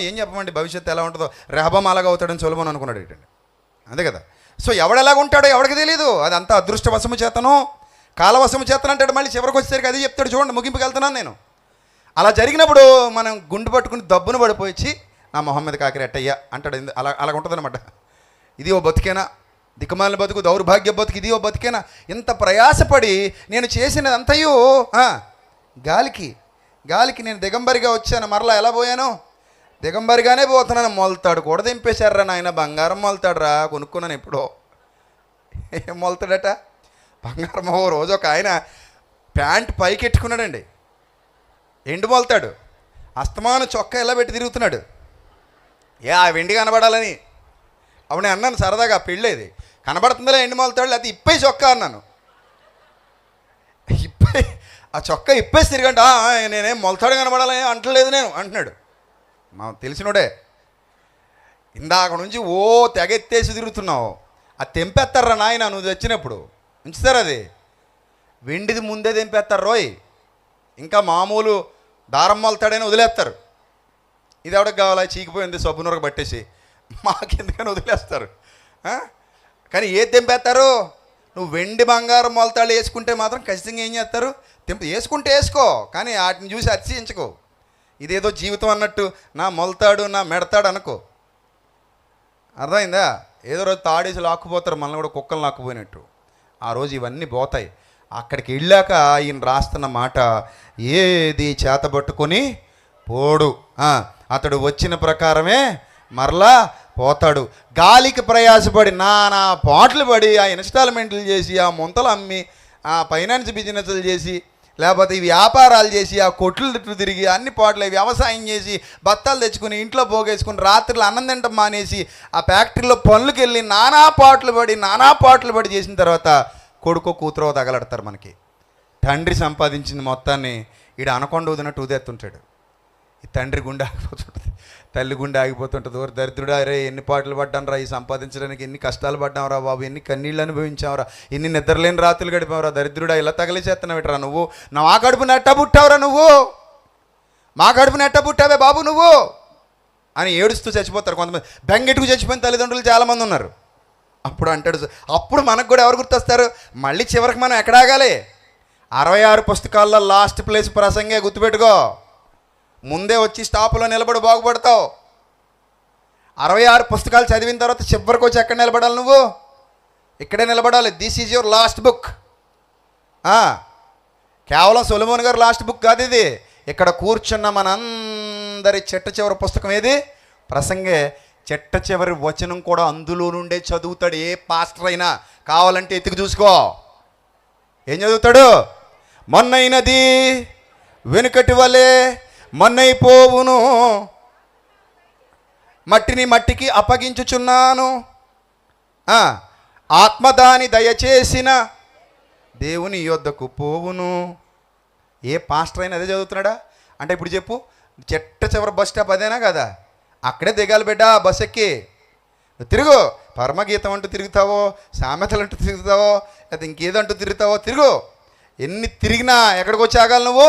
ఏం చెప్పమండి భవిష్యత్తు ఎలా ఉంటుందో. రెహబాం అలాగ అవుతాడని సొలొమోను అనుకున్నాడు ఏంటండి, అంతే కదా. సో ఎవడెలాగ ఉంటాడో ఎవడికి తెలియదు, అది అంతా అదృష్టవశము చేతను కాలవశము చేతను అంటాడు. మళ్ళీ చివరికి వచ్చేసరికి అది చెప్తాడు. చూడండి, ముగింపుకి వెళ్తున్నాను నేను. అలా జరిగినప్పుడు మనం గుండు పట్టుకుని దబ్బును పడిపోయి నా మొహం మీద కాకిరి ఎట్టయ్యా అంటాడు. అలాగ ఉంటుంది అనమాట. ఇది ఓ బతికేనా, దిక్కుమాలిన బతుకు, దౌర్భాగ్య బతుకు, ఇది ఓ బతికేనా? ఇంత ప్రయాసపడి నేను చేసినదంతయో గాలికి నేను దిగంబరిగా వచ్చాను. మరలా ఎలా పోయాను? దిగంబరిగానే పోతున్నాను. మొలతాడు కూడా దింపేశారా నాయన, బంగారం మొలతాడు రా, కొనుక్కున్నాను ఎప్పుడో. ఏం మొలతాడట బంగారం? ఓ రోజు ఒక ఆయన ప్యాంట్ పైకి ఎట్టుకున్నాడండి, ఎండు మొలతాడు, అస్తమాను చొక్కా ఎలా పెట్టి తిరుగుతున్నాడు, ఆ వెండి కనబడాలని. అప్పుడు నేను అన్నాను సరదాగా, పెళ్ళేది కనబడుతుందిలే ఎండు మొలతాడు, లేకపోతే ఇప్పే చొక్కా అన్నాను. ఇప్పే ఆ చొక్కా ఇప్పేసి తిరిగంట, నేనేం మొలతాడు కనబడాలని అంటలేదు నేను అంటున్నాడు. మా తెలిసినోడే. ఇందాక నుంచి ఓ తెగెత్తేసి తిరుగుతున్నావు, అది తెంపేస్తారా నాయన నువ్వు తెచ్చినప్పుడు, ఉంచుతారు అది వెండిది ముందే తెంపేస్తారు రోయ్. ఇంకా మామూలు దారం మొలతాడని వదిలేస్తారు. ఇది ఎవరికి కావాలా, చీకిపోయింది సబ్బునూరకు పట్టేసి మాకెందుకని వదిలేస్తారు. కానీ ఏది తెంపేస్తారు? నువ్వు వెండి బంగారం మొలతాడు వేసుకుంటే మాత్రం ఖచ్చితంగా ఏం చేస్తారు? వేసుకుంటే వేసుకో, కానీ వాటిని చూసి అతిశయించుకో. ఇదేదో జీవితం అన్నట్టు నా మొలతాడు నా మెడతాడు అనుకో. అర్థమైందా? ఏదో రోజు తాడేసి లాక్కుపోతారు, మనల్ని కూడా కుక్కలు లాక్కుపోయినట్టు. ఆ రోజు ఇవన్నీ పోతాయి. అక్కడికి వెళ్ళాక ఈయన రాస్తున్న మాట, ఏది చేతబట్టుకొని పోడు, అతడు వచ్చిన ప్రకారమే మరలా పోతాడు. గాలికి ప్రయాసపడి నానా పాటలు పడి ఆ ఇన్స్టాల్మెంట్లు చేసి ఆ ముంతలు అమ్మి ఆ ఫైనాన్స్ బిజినెస్లు చేసి లేకపోతే ఈ వ్యాపారాలు చేసి ఆ కొట్లు తిరిగి అన్ని పాటలు వ్యవసాయం చేసి బత్తాలు తెచ్చుకుని ఇంట్లో పోగేసుకుని రాత్రులు అన్నం తింటం మానేసి ఆ ఫ్యాక్టరీలో పనులకు వెళ్ళి నానా పాటలు పడి చేసిన తర్వాత కొడుకో కూతురో తగలడతారు మనకి. తండ్రి సంపాదించిన మొత్తాన్ని ఈడ అనకొండ వదినట్టు ఉదేస్తుంటాడు. ఈ తండ్రి గుండె ఆగిపోతుంటుంది, తల్లి గుండె ఆగిపోతుంటుంది. ఓరు దరిద్రుడా, అరే ఎన్ని పాటలు పడ్డాను రా ఈ సంపాదించడానికి, ఎన్ని కష్టాలు పడ్డావురా బాబు, ఎన్ని కన్నీళ్ళు అనుభవించావురా, ఎన్ని నిద్రలేని రాత్రులు గడిపావురా, దరిద్రుడా ఇలా తగిలిచేస్తున్నావురా నువ్వు, నా కడుపు నెట్ట పుట్టావురా నువ్వు, మా కడుపు నెట్ట పుట్టావే బాబు నువ్వు అని ఏడుస్తూ చచ్చిపోతారు కొంతమంది. బెంగెట్టుకు చచ్చిపోయిన తల్లిదండ్రులు చాలామంది ఉన్నారు. అప్పుడు అంటాడు, అప్పుడు మనకు కూడా ఎవరు గుర్తొస్తారు? మళ్ళీ చివరికి మనం ఎక్కడ ఆగాలి? 66 పుస్తకాల్లో లాస్ట్ ప్లేస్ ప్రసంగే, గుర్తుపెట్టుకో. ముందే వచ్చి స్టాప్లో నిలబడి బాగుపడతావు. 66 పుస్తకాలు చదివిన తర్వాత చివరికి వచ్చి ఎక్కడ నిలబడాలి? నువ్వు ఇక్కడే నిలబడాలి. This is your last book. కేవలం సొలొమోన్ గారు లాస్ట్ బుక్ కాదు ఇది. ఇక్కడ కూర్చున్న మనందరి చెట్ట చివరి పుస్తకం ఏది? ప్రసంగే. చెట్ట చివరి వచనం కూడా అందులో నుండే చదువుతాడు ఏ పాస్టర్ అయినా. కావాలంటే ఎతికి చూసుకో. ఏం చదువుతాడు? మొన్నైనది వెనుకటి వలె మొన్నైపోవును, మట్టిని మట్టికి అప్పగించుచున్నాను, ఆత్మదాని దయచేసిన దేవుని యొద్దకు పోవును. ఏ పాస్టర్ అయినా అదే చదువుతున్నాడా? అంటే ఇప్పుడు చెప్పు, చెట్ట చివరి బస్ స్టాప్ అదేనా కదా? అక్కడే దిగాలి బిడ్డ బస్ ఎక్కి. తిరుగు, పరమగీతం అంటూ తిరుగుతావో, సామెతలు అంటూ తిరుగుతావో, లేకపోతే ఇంకేదంటూ తిరుగుతావో తిరుగు. ఎన్ని తిరిగినా ఎక్కడికి వచ్చి ఆగాలి నువ్వు?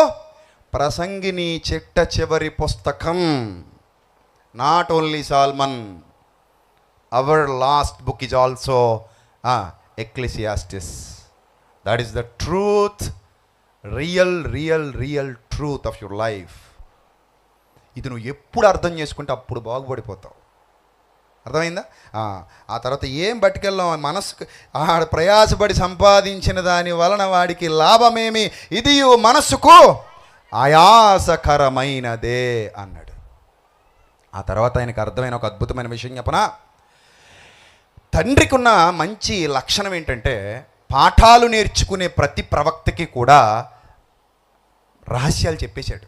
ప్రసంగిని చెట్ట చివరి పుస్తకం. Not only Solomon, our last book is also Ecclesiastes. That is the truth, real truth of your life. ఇది నువ్వు ఎప్పుడు అర్థం చేసుకుంటే అప్పుడు బాగుపడిపోతావు. అర్థమైందా? ఆ తర్వాత ఏం పట్టుకెళ్ళాం? మనస్సుకు ప్రయాసపడి సంపాదించిన దాని వలన వాడికి లాభమేమి, ఇది మనస్సుకు ఆయాసకరమైనదే అన్నాడు. ఆ తర్వాత ఆయనకు అర్థమైన ఒక అద్భుతమైన విషయం చెప్పనా? తండ్రికి ఉన్న మంచి లక్షణం ఏంటంటే పాఠాలు నేర్చుకునే ప్రతి ప్రవక్తకి కూడా రహస్యాలు చెప్పేశాడు.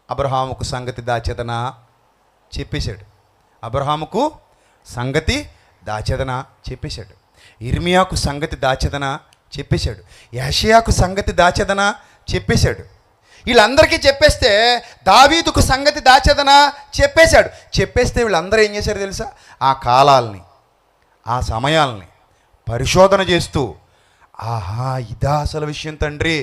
అబ్రహాముకు సంగతి దాచేదనా చెప్పేశాడు. అబ్రహాముకు సంగతి దాచేదనా చెప్పేశాడు. ఇర్మియాకు సంగతి దాచేదనా చెప్పేశాడు. యెషయాకు సంగతి దాచేదనా చెప్పేశాడు. వీళ్ళందరికీ చెప్పేస్తే దావీదుకు సంగతి దాచేదనా చెప్పేశాడు. చెప్పేస్తే వీళ్ళందరూ ఏం చేశారు తెలుసా? ఆ కాలాల్ని, ఆ సమయాల్ని పరిశోధన చేస్తూ, ఆహా ఇదా అసలు విషయం తండ్రి,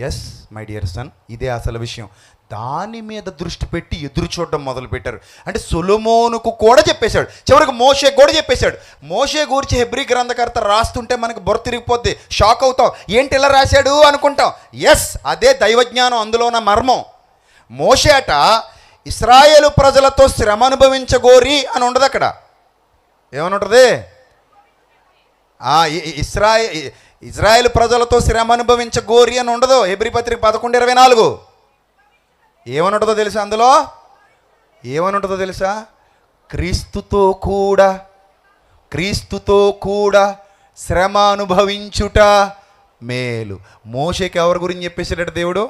ఎస్ మై డియర్ సన్, ఇదే అసలు విషయం, దాని మీద దృష్టి పెట్టి ఎదురు చూడడం మొదలుపెట్టారు. అంటే సొలొమోనుకు కూడా చెప్పేశాడు, చివరికి మోషే కూడా చెప్పేశాడు. మోషే గురించి హెబ్రీ గ్రంథకర్త రాస్తుంటే మనకు బుర్ర తిరిగిపోద్ది, షాక్ అవుతాం, ఏంటి ఇలా రాశాడు అనుకుంటాం. ఎస్, అదే దైవజ్ఞానం, అందులో ఉన్న మర్మం. మోషే అట ఇశ్రాయేలు ప్రజలతో శ్రమ అనుభవించగోరి అని ఉండదు అక్కడ. ఏమని ఉంటుంది? ఇజ్రాయేలు ప్రజలతో శ్రమ అనుభవించగోరి అని ఉండదు. హెబ్రీ పత్రిక 11:24 ఏమని ఉంటుందో తెలుసా? అందులో ఏమని ఉంటుందో తెలుసా? క్రీస్తుతో కూడా శ్రమ అనుభవించుట మేలు. మోషేకి ఎవరి గురించి చెప్పేశాడట దేవుడు?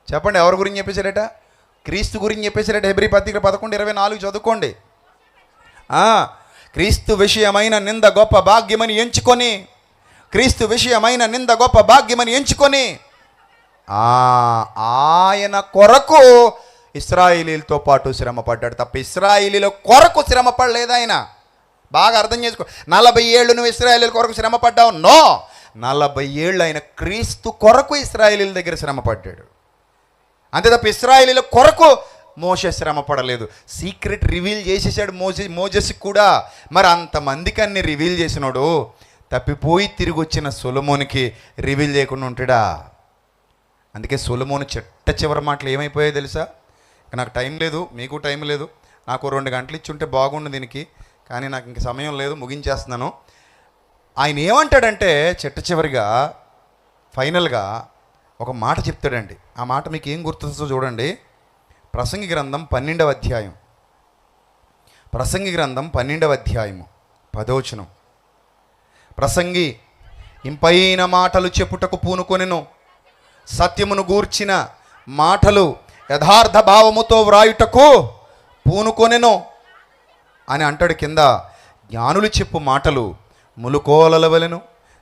చెప్పండి, ఎవరి గురించి చెప్పేశాడట? క్రీస్తు గురించి చెప్పేశాడట. హెబ్రీ పత్రిక 11:24 చదువుకోండి. క్రీస్తు విషయమైన నింద గొప్ప భాగ్యమని ఎంచుకొని, క్రీస్తు విషయమైన నింద గొప్ప భాగ్యమని ఎంచుకొని ఆయన కొరకు ఇశ్రాయేలీలతో పాటు శ్రమ పడ్డాడు తప్ప ఇశ్రాయేలీల కొరకు శ్రమ పడలేదు ఆయన. బాగా అర్థం చేసుకో. 40 ఏళ్ళు నువ్వు ఇశ్రాయేలీల కొరకు శ్రమ పడ్డావు? నో, 40 ఏళ్ళు ఆయన క్రీస్తు కొరకు ఇశ్రాయేలీల దగ్గర శ్రమ పడ్డాడు. అంతే తప్ప ఇశ్రాయేలీల కొరకు మోషే శ్రమ పడలేదు. సీక్రెట్ రివీల్ చేసేసాడు మోజెస్కి కూడా. మరి అంతమందికి అన్ని రివీల్ చేసినాడు, తప్పిపోయి తిరిగి వచ్చిన సొలొమోనుకి రివీల్ చేయకుండా ఉంటాడా? అందుకే సొలొమోను చివరి మాటలు ఏమైపోయాయి తెలుసా? నాకు టైం లేదు, మీకు టైం లేదు, నాకు 2 గంటలు ఇచ్చి ఉంటే బాగుండు దీనికి, కానీ నాకు ఇంక సమయం లేదు, ముగించేస్తున్నాను. ఆయన ఏమంటాడంటే చివరిగా ఫైనల్గా ఒక మాట చెప్తాడండి. ఆ మాట మీకు ఏం గుర్తుందో చూడండి. ప్రసంగి గ్రంథం 12వ అధ్యాయం, ప్రసంగి గ్రంథం 12వ అధ్యాయము 10వ వచనం. ప్రసంగి ఇంపైన మాటలు చెప్పుటకు పూనుకొనెను, సత్యమును గూర్చిన మాటలు యథార్థ భావముతో వ్రాయుటకు పూనుకొనెను అని అంటాడు కింద. జ్ఞానులు చెప్పు మాటలు ములుకోలల వలెను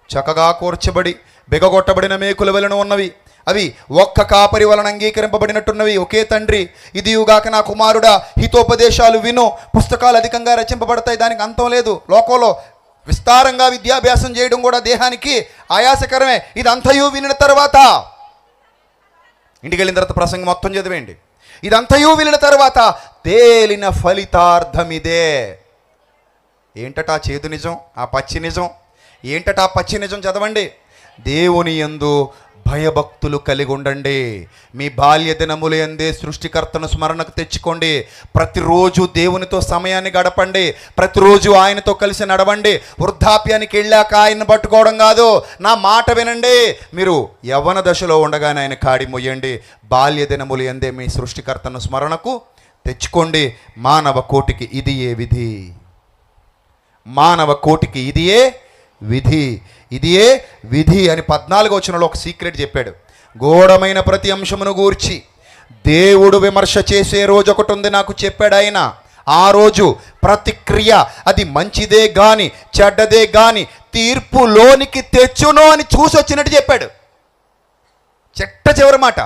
చక్కగా కూర్చబడి బిగగొట్టబడిన మేకుల వలెను ఉన్నవి. అవి ఒక్క కాపరి వలన అంగీకరింపబడినట్టున్నవి. ఒకే తండ్రి ఇదియుగాక నా కుమారుడా, హితోపదేశాలు విను. పుస్తకాలు అధికంగా రచింపబడతాయి, దానికి అంతం లేదు. లోకంలో విస్తారంగా విద్యాభ్యాసం చేయడం కూడా దేహానికి ఆయాసకరమే. ఇదంతయు వినిన తర్వాత, ఇంటికి వెళ్ళిన తర్వాత ప్రసంగం మొత్తం చదివేయండి. ఇదంతయు వినిన తర్వాత తేలిన ఫలితార్థం ఇదే. ఏంటట ఆ చేదు నిజం, ఆ పచ్చి నిజం? ఏంటట ఆ పచ్చి నిజం? చదవండి. దేవుని యందు భయభక్తులు కలిగి ఉండండి. మీ బాల్య దినముల యందే సృష్టికర్తను స్మరణకు తెచ్చుకోండి. ప్రతిరోజు దేవునితో సమయాన్ని గడపండి. ప్రతిరోజు ఆయనతో కలిసి నడవండి. వృద్ధాప్యానికి వెళ్ళాక ఆయన్ని పట్టుకోవడం కాదు. నా మాట వినండి. మీరు యవ్వన దశలో ఉండగానే ఆయన కాడి మొయ్యండి. బాల్య దినముల యందే మీ సృష్టికర్తను స్మరణకు తెచ్చుకోండి. మానవ కోటికి ఇది ఏ విధి, మానవ కోటికి ఇది ఏ విధి, ఇది ఏ విధి అని 14వ వచనంలో ఒక సీక్రెట్ చెప్పాడు. ఘోరమైన ప్రతి అంశమును గూర్చి దేవుడు విమర్శ చేసే రోజు ఒకటి ఉంది నాకు చెప్పాడు ఆయన. ఆ రోజు ప్రతిక్రియ అది మంచిదే గాని చెడ్డదే గాని తీర్పులోనికి తెచ్చును అని చూసొచ్చినట్టు చెప్పాడు. చివరి మాట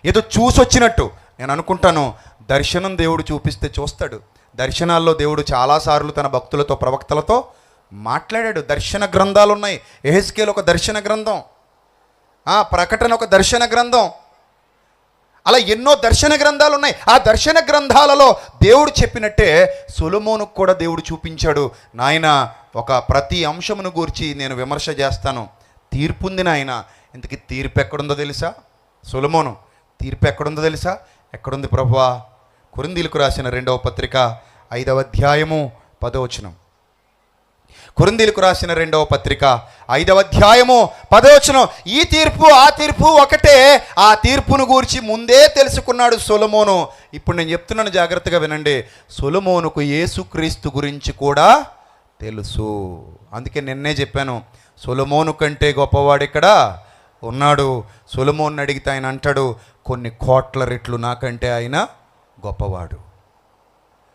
ఏదో చూసొచ్చినట్టు. నేను అనుకుంటాను, దర్శనం దేవుడు చూపిస్తే చూస్తాడు. దర్శనాల్లో దేవుడు చాలాసార్లు తన భక్తులతో ప్రవక్తలతో మాట్లాడాడు. దర్శన గ్రంథాలు ఉన్నాయి. యెహెజ్కేలు ఒక దర్శన గ్రంథం, ప్రకటన ఒక దర్శన గ్రంథం, అలా ఎన్నో దర్శన గ్రంథాలు ఉన్నాయి. ఆ దర్శన గ్రంథాలలో దేవుడు చెప్పినట్టే సొలొమోనుకు కూడా దేవుడు చూపించాడు. నాయన ఒక ప్రతి అంశమును గూర్చి నేను విమర్శ చేస్తాను, తీర్పుంది నాయన. ఇంతకీ తీర్పు ఎక్కడుందో తెలుసా? సొలొమోను తీర్పు ఎక్కడుందో తెలుసా? ఎక్కడుంది ప్రభువా? కొరింథీయులకు రాసిన 2వ పత్రిక 5వ అధ్యాయము 10వ వచనం. కొరింథీయులకు రాసిన 2వ పత్రిక 5వ అధ్యాయము 10వ వచనం. ఈ తీర్పు ఆ తీర్పు ఒకటే. ఆ తీర్పును గూర్చి ముందే తెలుసుకున్నాడు సొలొమోను. ఇప్పుడు నేను చెప్తున్నాను, జాగ్రత్తగా వినండి. సొలొమోనుకు యేసుక్రీస్తు గురించి కూడా తెలుసు. అందుకే నిన్నే చెప్పాను, సొలొమోను కంటే గొప్పవాడు ఇక్కడ ఉన్నాడు. సొలొమోను అడిగితే ఆయన అంటాడు, కొన్ని కోట్ల రెట్లు నాకంటే ఆయన గొప్పవాడు,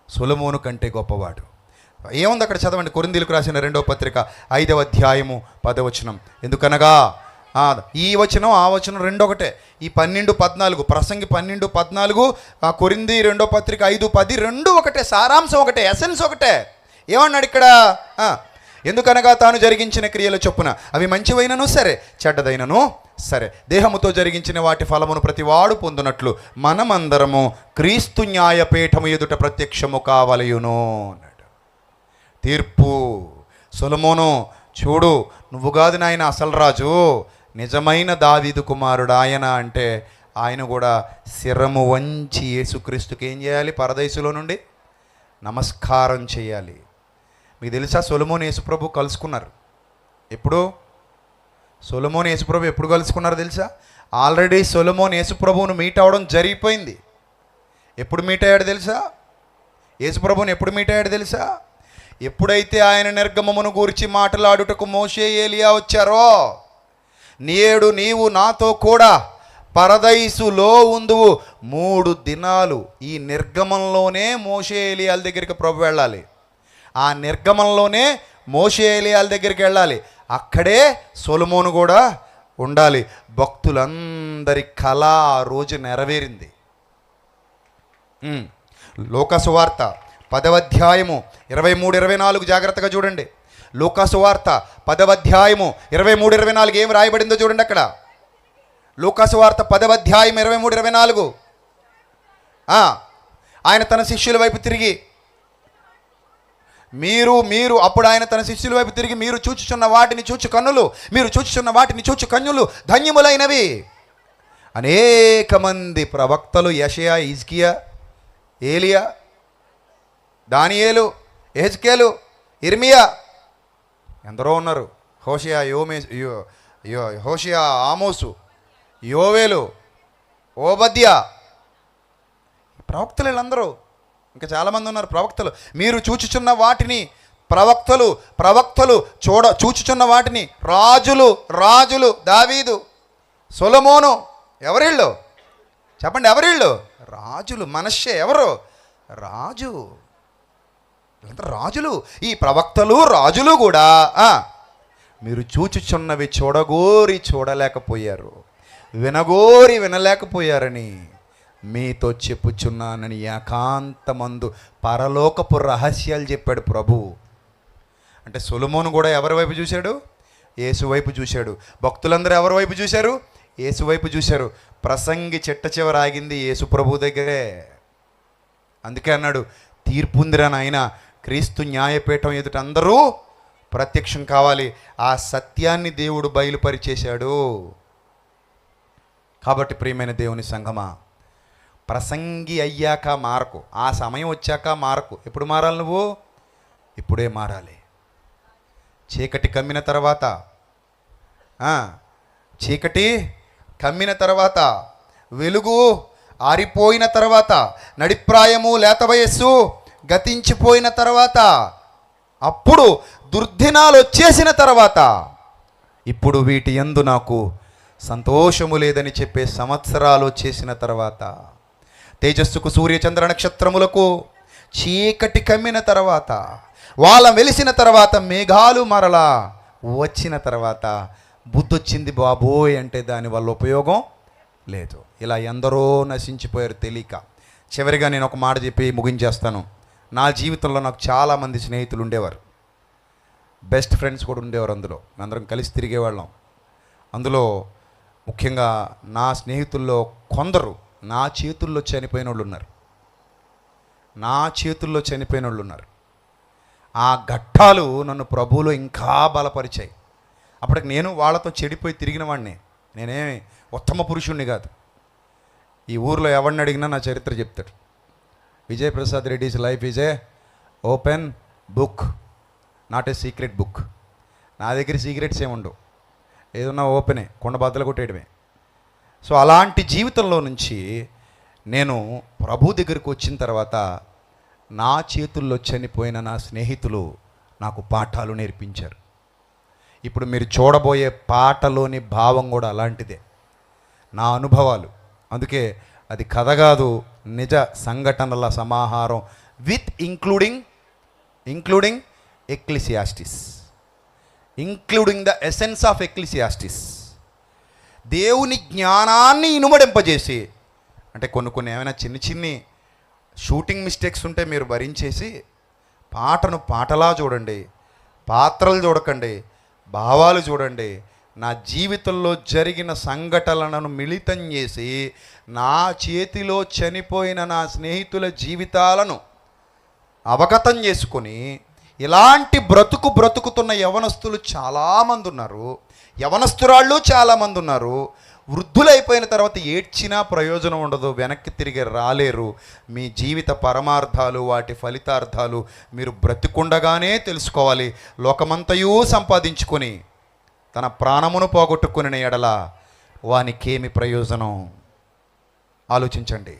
సొలొమోను కంటే గొప్పవాడు. ఏముంది అక్కడ చదవండి, కొరింథీయులకు రాసిన 2వ పత్రిక 5వ అధ్యాయము 10వ వచనం. ఎందుకనగా ఈ వచనం ఆ వచనం రెండు ఒకటే. ఈ 12:14 ప్రసంగి 12:14, కొరింథీ 2వ పత్రిక 5:10 రెండు ఒకటే, సారాంశం ఒకటే, ఎసెన్స్ ఒకటే. ఏమన్నాడు ఇక్కడ? ఎందుకనగా తాను జరిగించిన క్రియల చొప్పున అవి మంచివైనను సరే, చెడ్డదైనను సరే, దేహముతో జరిగించిన వాటి ఫలమును ప్రతివాడు పొందునట్లు మనమందరము క్రీస్తు న్యాయపీఠము ఎదుట ప్రత్యక్షము కావలయును అన్నాడు. తీర్పు. సొలొమోను, చూడు, నువ్వు కాదు నాయన అసలు రాజు, నిజమైన దావీదు కుమారుడు ఆయన అంటే ఆయన కూడా శిరము వంచి యేసుక్రీస్తుకి ఏం చేయాలి? పరదేశులో నుండి నమస్కారం చేయాలి. మీకు తెలుసా, సొలొమోను యేసుప్రభు కలుసుకున్నారు. ఎప్పుడు? సొలొమోను యేసుప్రభు ఎప్పుడు కలుసుకున్నారో తెలుసా? ఆల్రెడీ సొలొమోను యేసుప్రభువును మీట్ అవ్వడం జరిగిపోయింది. ఎప్పుడు మీట్ అయ్యాడు తెలుసా? యేసుప్రభువుని ఎప్పుడు మీట్ అయ్యాడు తెలుసా? ఎప్పుడైతే ఆయన నిర్గమమును గూర్చి మాట్లాడుటకు మోషే ఏలియా వచ్చారో, నేడు నీవు నాతో కూడా పరదైసులో ఉందువు. 3 దినాలు ఈ నిర్గమంలోనే మోషే ఏలియాల దగ్గరికి ప్రభు వెళ్ళాలి. ఆ నిర్గమంలోనే మోషే ఏలియాల దగ్గరికి వెళ్ళాలి. అక్కడే సొలొమోను కూడా ఉండాలి. భక్తులందరి కళ ఆ రోజు నెరవేరింది. లూకా సువార్త 10వ అధ్యాయము 23-24 జాగ్రత్తగా చూడండి. లూకా సువార్త 10వ అధ్యాయము 23-24 ఏం రాయబడిందో చూడండి అక్కడ. లూకా సువార్త 10వ అధ్యాయం 23-24. ఆయన తన శిష్యుల వైపు తిరిగి మీరు అప్పుడు ఆయన తన శిష్యుల వైపు తిరిగి, మీరు చూచుచున్న వాటిని చూచు కన్నులు, మీరు చూచుచున్న వాటిని చూచు కన్నులు ధన్యములైనవి. అనేక మంది ప్రవక్తలు, యెషయా, హిజ్కియా, ఏలియా, దానియేలు, యెహెజ్కేలు, ఇర్మియా, ఎందరో ఉన్నారు. హోషియా, ఆమోసు, యోవేలు, ఓబద్యా, ప్రవక్తలు వీళ్ళందరూ. ఇంకా చాలామంది ఉన్నారు ప్రవక్తలు. మీరు చూచుచున్న వాటిని ప్రవక్తలు చూచుచున్న వాటిని రాజులు దావీదు, సొలొమోను. ఎవరిళ్ళు చెప్పండి? ఎవరిళ్ళు? రాజులు. మనష్షే ఎవరు? రాజు. రాజులు. ఈ ప్రవక్తలు రాజులు కూడా మీరు చూచుచున్నవి చూడగోరి చూడలేకపోయారు, వినగోరి వినలేకపోయారని మీతో చెప్పుచున్నానని ఏకాంతమందు పరలోకపు రహస్యాలు చెప్పాడు ప్రభు. అంటే సొలొమోను కూడా ఎవరి వైపు చూశాడు? యేసు వైపు చూశాడు. భక్తులందరూ ఎవరి వైపు చూశారు? యేసు వైపు చూశారు. ప్రసంగి చిట్ట చివర ఆగింది యేసు ప్రభు దగ్గరే. అందుకే అన్నాడు, తీర్పుందిరా నాయన, క్రీస్తు న్యాయపీఠం ఎదుట అందరూ ప్రత్యక్షం కావాలి. ఆ సత్యాన్ని దేవుడు బయలుపరిచేశాడు. కాబట్టి ప్రియమైన దేవుని సంఘమా, ప్రసంగి అయ్యాక మారకు, ఆ సమయం వచ్చాక మారకు. ఎప్పుడు మారాలి నువ్వు? ఇప్పుడే మారాలి. చీకటి కమ్మిన తర్వాత వెలుగు ఆరిపోయిన తర్వాత, నడిప్రాయము లేత వయస్సు గతించిపోయిన తర్వాత, అప్పుడు దుర్దినాలు వచ్చేసిన తర్వాత, ఇప్పుడు వీటి యందు నాకు సంతోషము లేదని చెప్పే సంవత్సరాలు వచ్చేసిన తర్వాత, తేజస్సుకు సూర్యచంద్ర నక్షత్రములకు చీకటి కమ్మిన తర్వాత, వాళ్ళ వెలిసిన తర్వాత, మేఘాలు మరలా వచ్చిన తర్వాత, బుద్ధొచ్చింది బాబోయ్ అంటే దానివల్ల ఉపయోగం లేదు. ఇలా ఎందరో నశించిపోయారు తెలియక. చివరిగా నేను ఒక మాట చెప్పి ముగించేస్తాను. నా జీవితంలో నాకు చాలామంది స్నేహితులు ఉండేవారు, బెస్ట్ ఫ్రెండ్స్ కూడా ఉండేవారు. అందులో అందరం కలిసి తిరిగేవాళ్ళం. అందులో ముఖ్యంగా నా స్నేహితుల్లో కొందరు నా చేతుల్లో చనిపోయిన వాళ్ళు ఉన్నారు. ఆ ఘట్టాలు నన్ను ప్రభువులో ఇంకా బలపరిచాయి. అప్పటికి నేను వాళ్ళతో చెడిపోయి తిరిగిన వాడిని. నేనేమి ఉత్తమ పురుషుణ్ణి కాదు. ఈ ఊర్లో ఎవరిని అడిగినా నా చరిత్ర చెప్తాడు. Vijay Prasad Reddy's life is a open book, not a secret book. నా దగ్గర సీక్రెట్స్ ఏముండవు, ఏదన్నా ఓపెనే, కొండ బద్దలు కొట్టేయడమే. సో అలాంటి జీవితంలో నుంచి నేను ప్రభు దగ్గరికి వచ్చిన తర్వాత నా చేతుల్లో చనిపోయిన నా స్నేహితులు నాకు పాఠాలు నేర్పించారు. ఇప్పుడు మీరు చూడబోయే పాటలోని భావం కూడా అలాంటిదే, నా అనుభవాలు. అందుకే అది కథ కాదు, నిజ సంఘటనల సమాహారం with including Ecclesiastes, including the essence of Ecclesiastes. దేవుని జ్ఞానాన్ని ఇనుమడింపజేసి, అంటే కొన్ని ఏమైనా చిన్ని షూటింగ్ మిస్టేక్స్ ఉంటే మీరు భరించేసి పాటను పాటలా చూడండి, పాత్రలు చూడకండి, భావాలు చూడండి. నా జీవితంలో జరిగిన సంఘటనలను మిళితం చేసి నా చేతిలో చనిపోయిన నా స్నేహితుల జీవితాలను అవగతం చేసుకొని, ఇలాంటి బ్రతుకుతున్న యవనస్తులు చాలామంది ఉన్నారు, యవనస్తురాళ్ళు చాలామంది ఉన్నారు. వృద్ధులైపోయిన తర్వాత ఏడ్చినా ప్రయోజనం ఉండదు, వెనక్కి తిరిగి రాలేరు. మీ జీవిత పరమార్థాలు, వాటి ఫలితార్థాలు మీరు బ్రతికుండగానే తెలుసుకోవాలి. లోకమంతయూ సంపాదించుకొని తన ప్రాణమును పోగొట్టుకుని ఎడల వానికేమి ప్రయోజనం? ఆలోచించండి.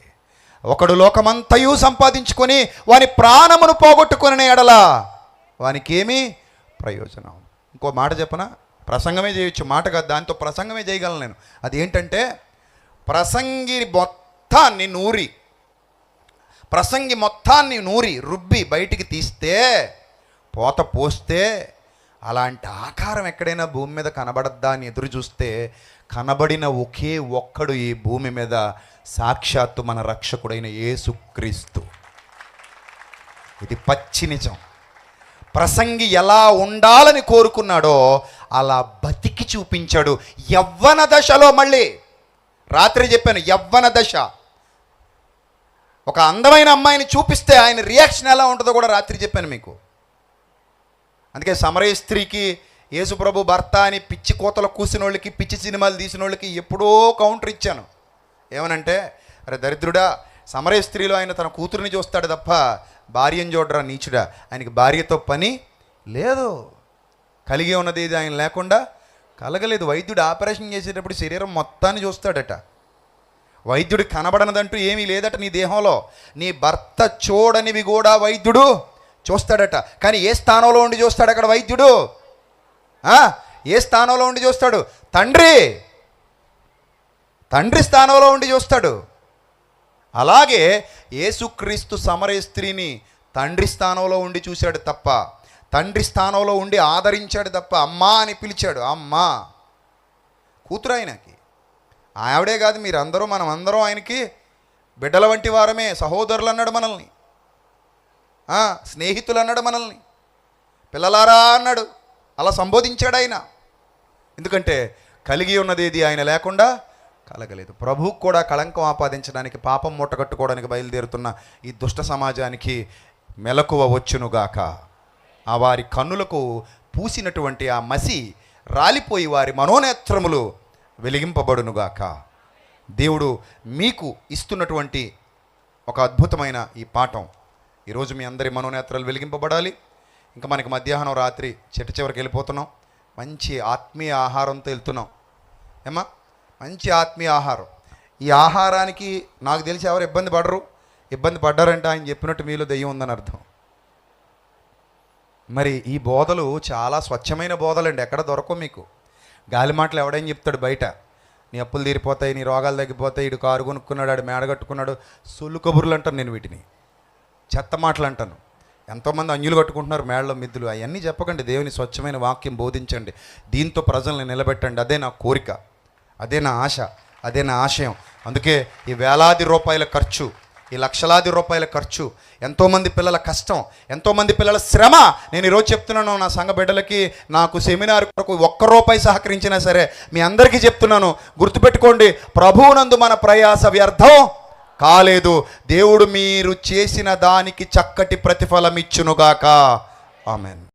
ఒకడు లోకమంతయూ సంపాదించుకొని వాని ప్రాణమును పోగొట్టుకుని ఎడల వానికేమి ప్రయోజనం? ఇంకో మాట చెప్పనా? ప్రసంగమే చేయొచ్చు, మాట కాదు, దాంతో ప్రసంగమే చేయగలను నేను. అది ఏంటంటే, ప్రసంగి మొత్తాన్ని నూరి రుబ్బి బయటికి తీస్తే, పోత పోస్తే, అలాంటి ఆకారం ఎక్కడైనా భూమి మీద కనబడద్దా అని ఎదురు చూస్తే, కనబడిన ఒకే ఒక్కడు ఈ భూమి మీద సాక్షాత్తు మన రక్షకుడైన యేసుక్రీస్తు. ఇది పచ్చి నిజం. ప్రసంగి ఎలా ఉండాలని కోరుకున్నాడో అలా బతికి చూపించాడు. యవ్వన దశలో, మళ్ళీ రాత్రి చెప్పాను, యవ్వన దశ. ఒక అందమైన అమ్మాయిని చూపిస్తే ఆయన రియాక్షన్ ఎలా ఉంటుందో కూడా రాత్రి చెప్పాను మీకు. అందుకే సమరయ స్త్రీకి యేసుప్రభు భర్త అని పిచ్చి కోతలు కూసిన వాళ్ళకి, పిచ్చి సినిమాలు తీసిన వాళ్ళకి ఎప్పుడో కౌంటర్ ఇచ్చాను. ఏమనంటే, అరే దరిద్రుడా, సమరయ స్త్రీలో ఆయన తన కూతురిని చూస్తాడు తప్ప భార్యను చూడరా నీచుడా, ఆయనకి భార్యతో పని లేదు. కలిగి ఉన్నది ఇది ఆయన లేకుండా కలగలేదు. వైద్యుడు ఆపరేషన్ చేసేటప్పుడు శరీరం మొత్తాన్ని చూస్తాడట. వైద్యుడు కనబడనదంటూ ఏమీ లేదట నీ దేహంలో. నీ భర్త చూడనివి కూడా వైద్యుడు చూస్తాడట. కానీ ఏ స్థానంలో ఉండి చూస్తాడు అక్కడ వైద్యుడు? ఏ స్థానంలో ఉండి చూస్తాడు? తండ్రి స్థానంలో ఉండి చూస్తాడు. అలాగే యేసుక్రీస్తు సమరయ స్త్రీని తండ్రి స్థానంలో ఉండి చూశాడు తప్ప, తండ్రి స్థానంలో ఉండి ఆదరించాడు తప్ప, అమ్మా అని పిలిచాడు. అమ్మా, కూతురు ఆయనకి. ఆవిడే కాదు, మీరందరూ, మనం అందరం ఆయనకి బిడ్డల వంటి వారమే. సహోదరులు అన్నాడు మనల్ని, స్నేహితులు అన్నాడు మనల్ని, పిల్లలారా అన్నాడు. అలా సంబోధించాడు ఆయన. ఎందుకంటే కలిగి ఉన్నది ఏది ఆయన లేకుండా కలగలేదు. ప్రభువుకు కూడా కళంకం ఆపాదించడానికి, పాపం మూటగట్టుకోవడానికి బయలుదేరుతున్న ఈ దుష్ట సమాజానికి మెలకువ వచ్చునుగాక. ఆ వారి కన్నులకు పూసినటువంటి ఆ మసి రాలిపోయి వారి మనోనేత్రములు వెలిగింపబడునుగాక. దేవుడు మీకు ఇస్తున్నటువంటి ఒక అద్భుతమైన ఈ పాఠం ఈరోజు మీ అందరి మనోనేత్రాలు వెలిగింపబడాలి. ఇంకా మనకి మధ్యాహ్నం రాత్రి చెట్టు చివరికి వెళ్ళిపోతున్నాం. మంచి ఆత్మీయ ఆహారంతో వెళ్తున్నాం. ఏమా, మంచి ఆత్మీయ ఆహారం. ఈ ఆహారానికి నాకు తెలిసి ఎవరు ఇబ్బంది పడరు. ఇబ్బంది పడ్డారంటే ఆయన చెప్పినట్టు మీలో దెయ్యం ఉందని అర్థం. మరి ఈ బోధలు చాలా స్వచ్ఛమైన బోధలండి, ఎక్కడ దొరకవు మీకు. గాలి మాటలు ఎవడైనా చెప్తాడు బయట, నీ అప్పులు తీరిపోతాయి, నీ రోగాలు తగ్గిపోతాయి, ఇడు కారు కొనుక్కున్నాడు, ఆడు మేడ కట్టుకున్నాడు, సొల్లు కబుర్లు అంటాను నేను. వీటిని చెత్త మాటలు అంటాను. ఎంతోమంది అంజులు కట్టుకుంటున్నారు మేడలో మిద్దులు. అవన్నీ చెప్పకండి. దేవుని స్వచ్ఛమైన వాక్యం బోధించండి, దీంతో ప్రజల్ని నిలబెట్టండి. అదే నా కోరిక, అదే నా ఆశ, అదే నా ఆశయం. అందుకే ఈ వేలాది రూపాయల ఖర్చు, ఈ లక్షలాది రూపాయల ఖర్చు, ఎంతోమంది పిల్లల కష్టం, ఎంతోమంది పిల్లల శ్రమ. నేను ఈరోజు చెప్తున్నాను నా సంఘ బిడ్డలకి, నాకు సెమినార్ కొరకు ₹1 సహకరించినా సరే మీ అందరికీ చెప్తున్నాను, గుర్తుపెట్టుకోండి, ప్రభువునందు మన ప్రయాస వ్యర్థం కాలేదు. దేవుడు మీరు చేసిన దానికి చక్కటి ప్రతిఫలం ఇచ్చునుగాక. ఆమెన్.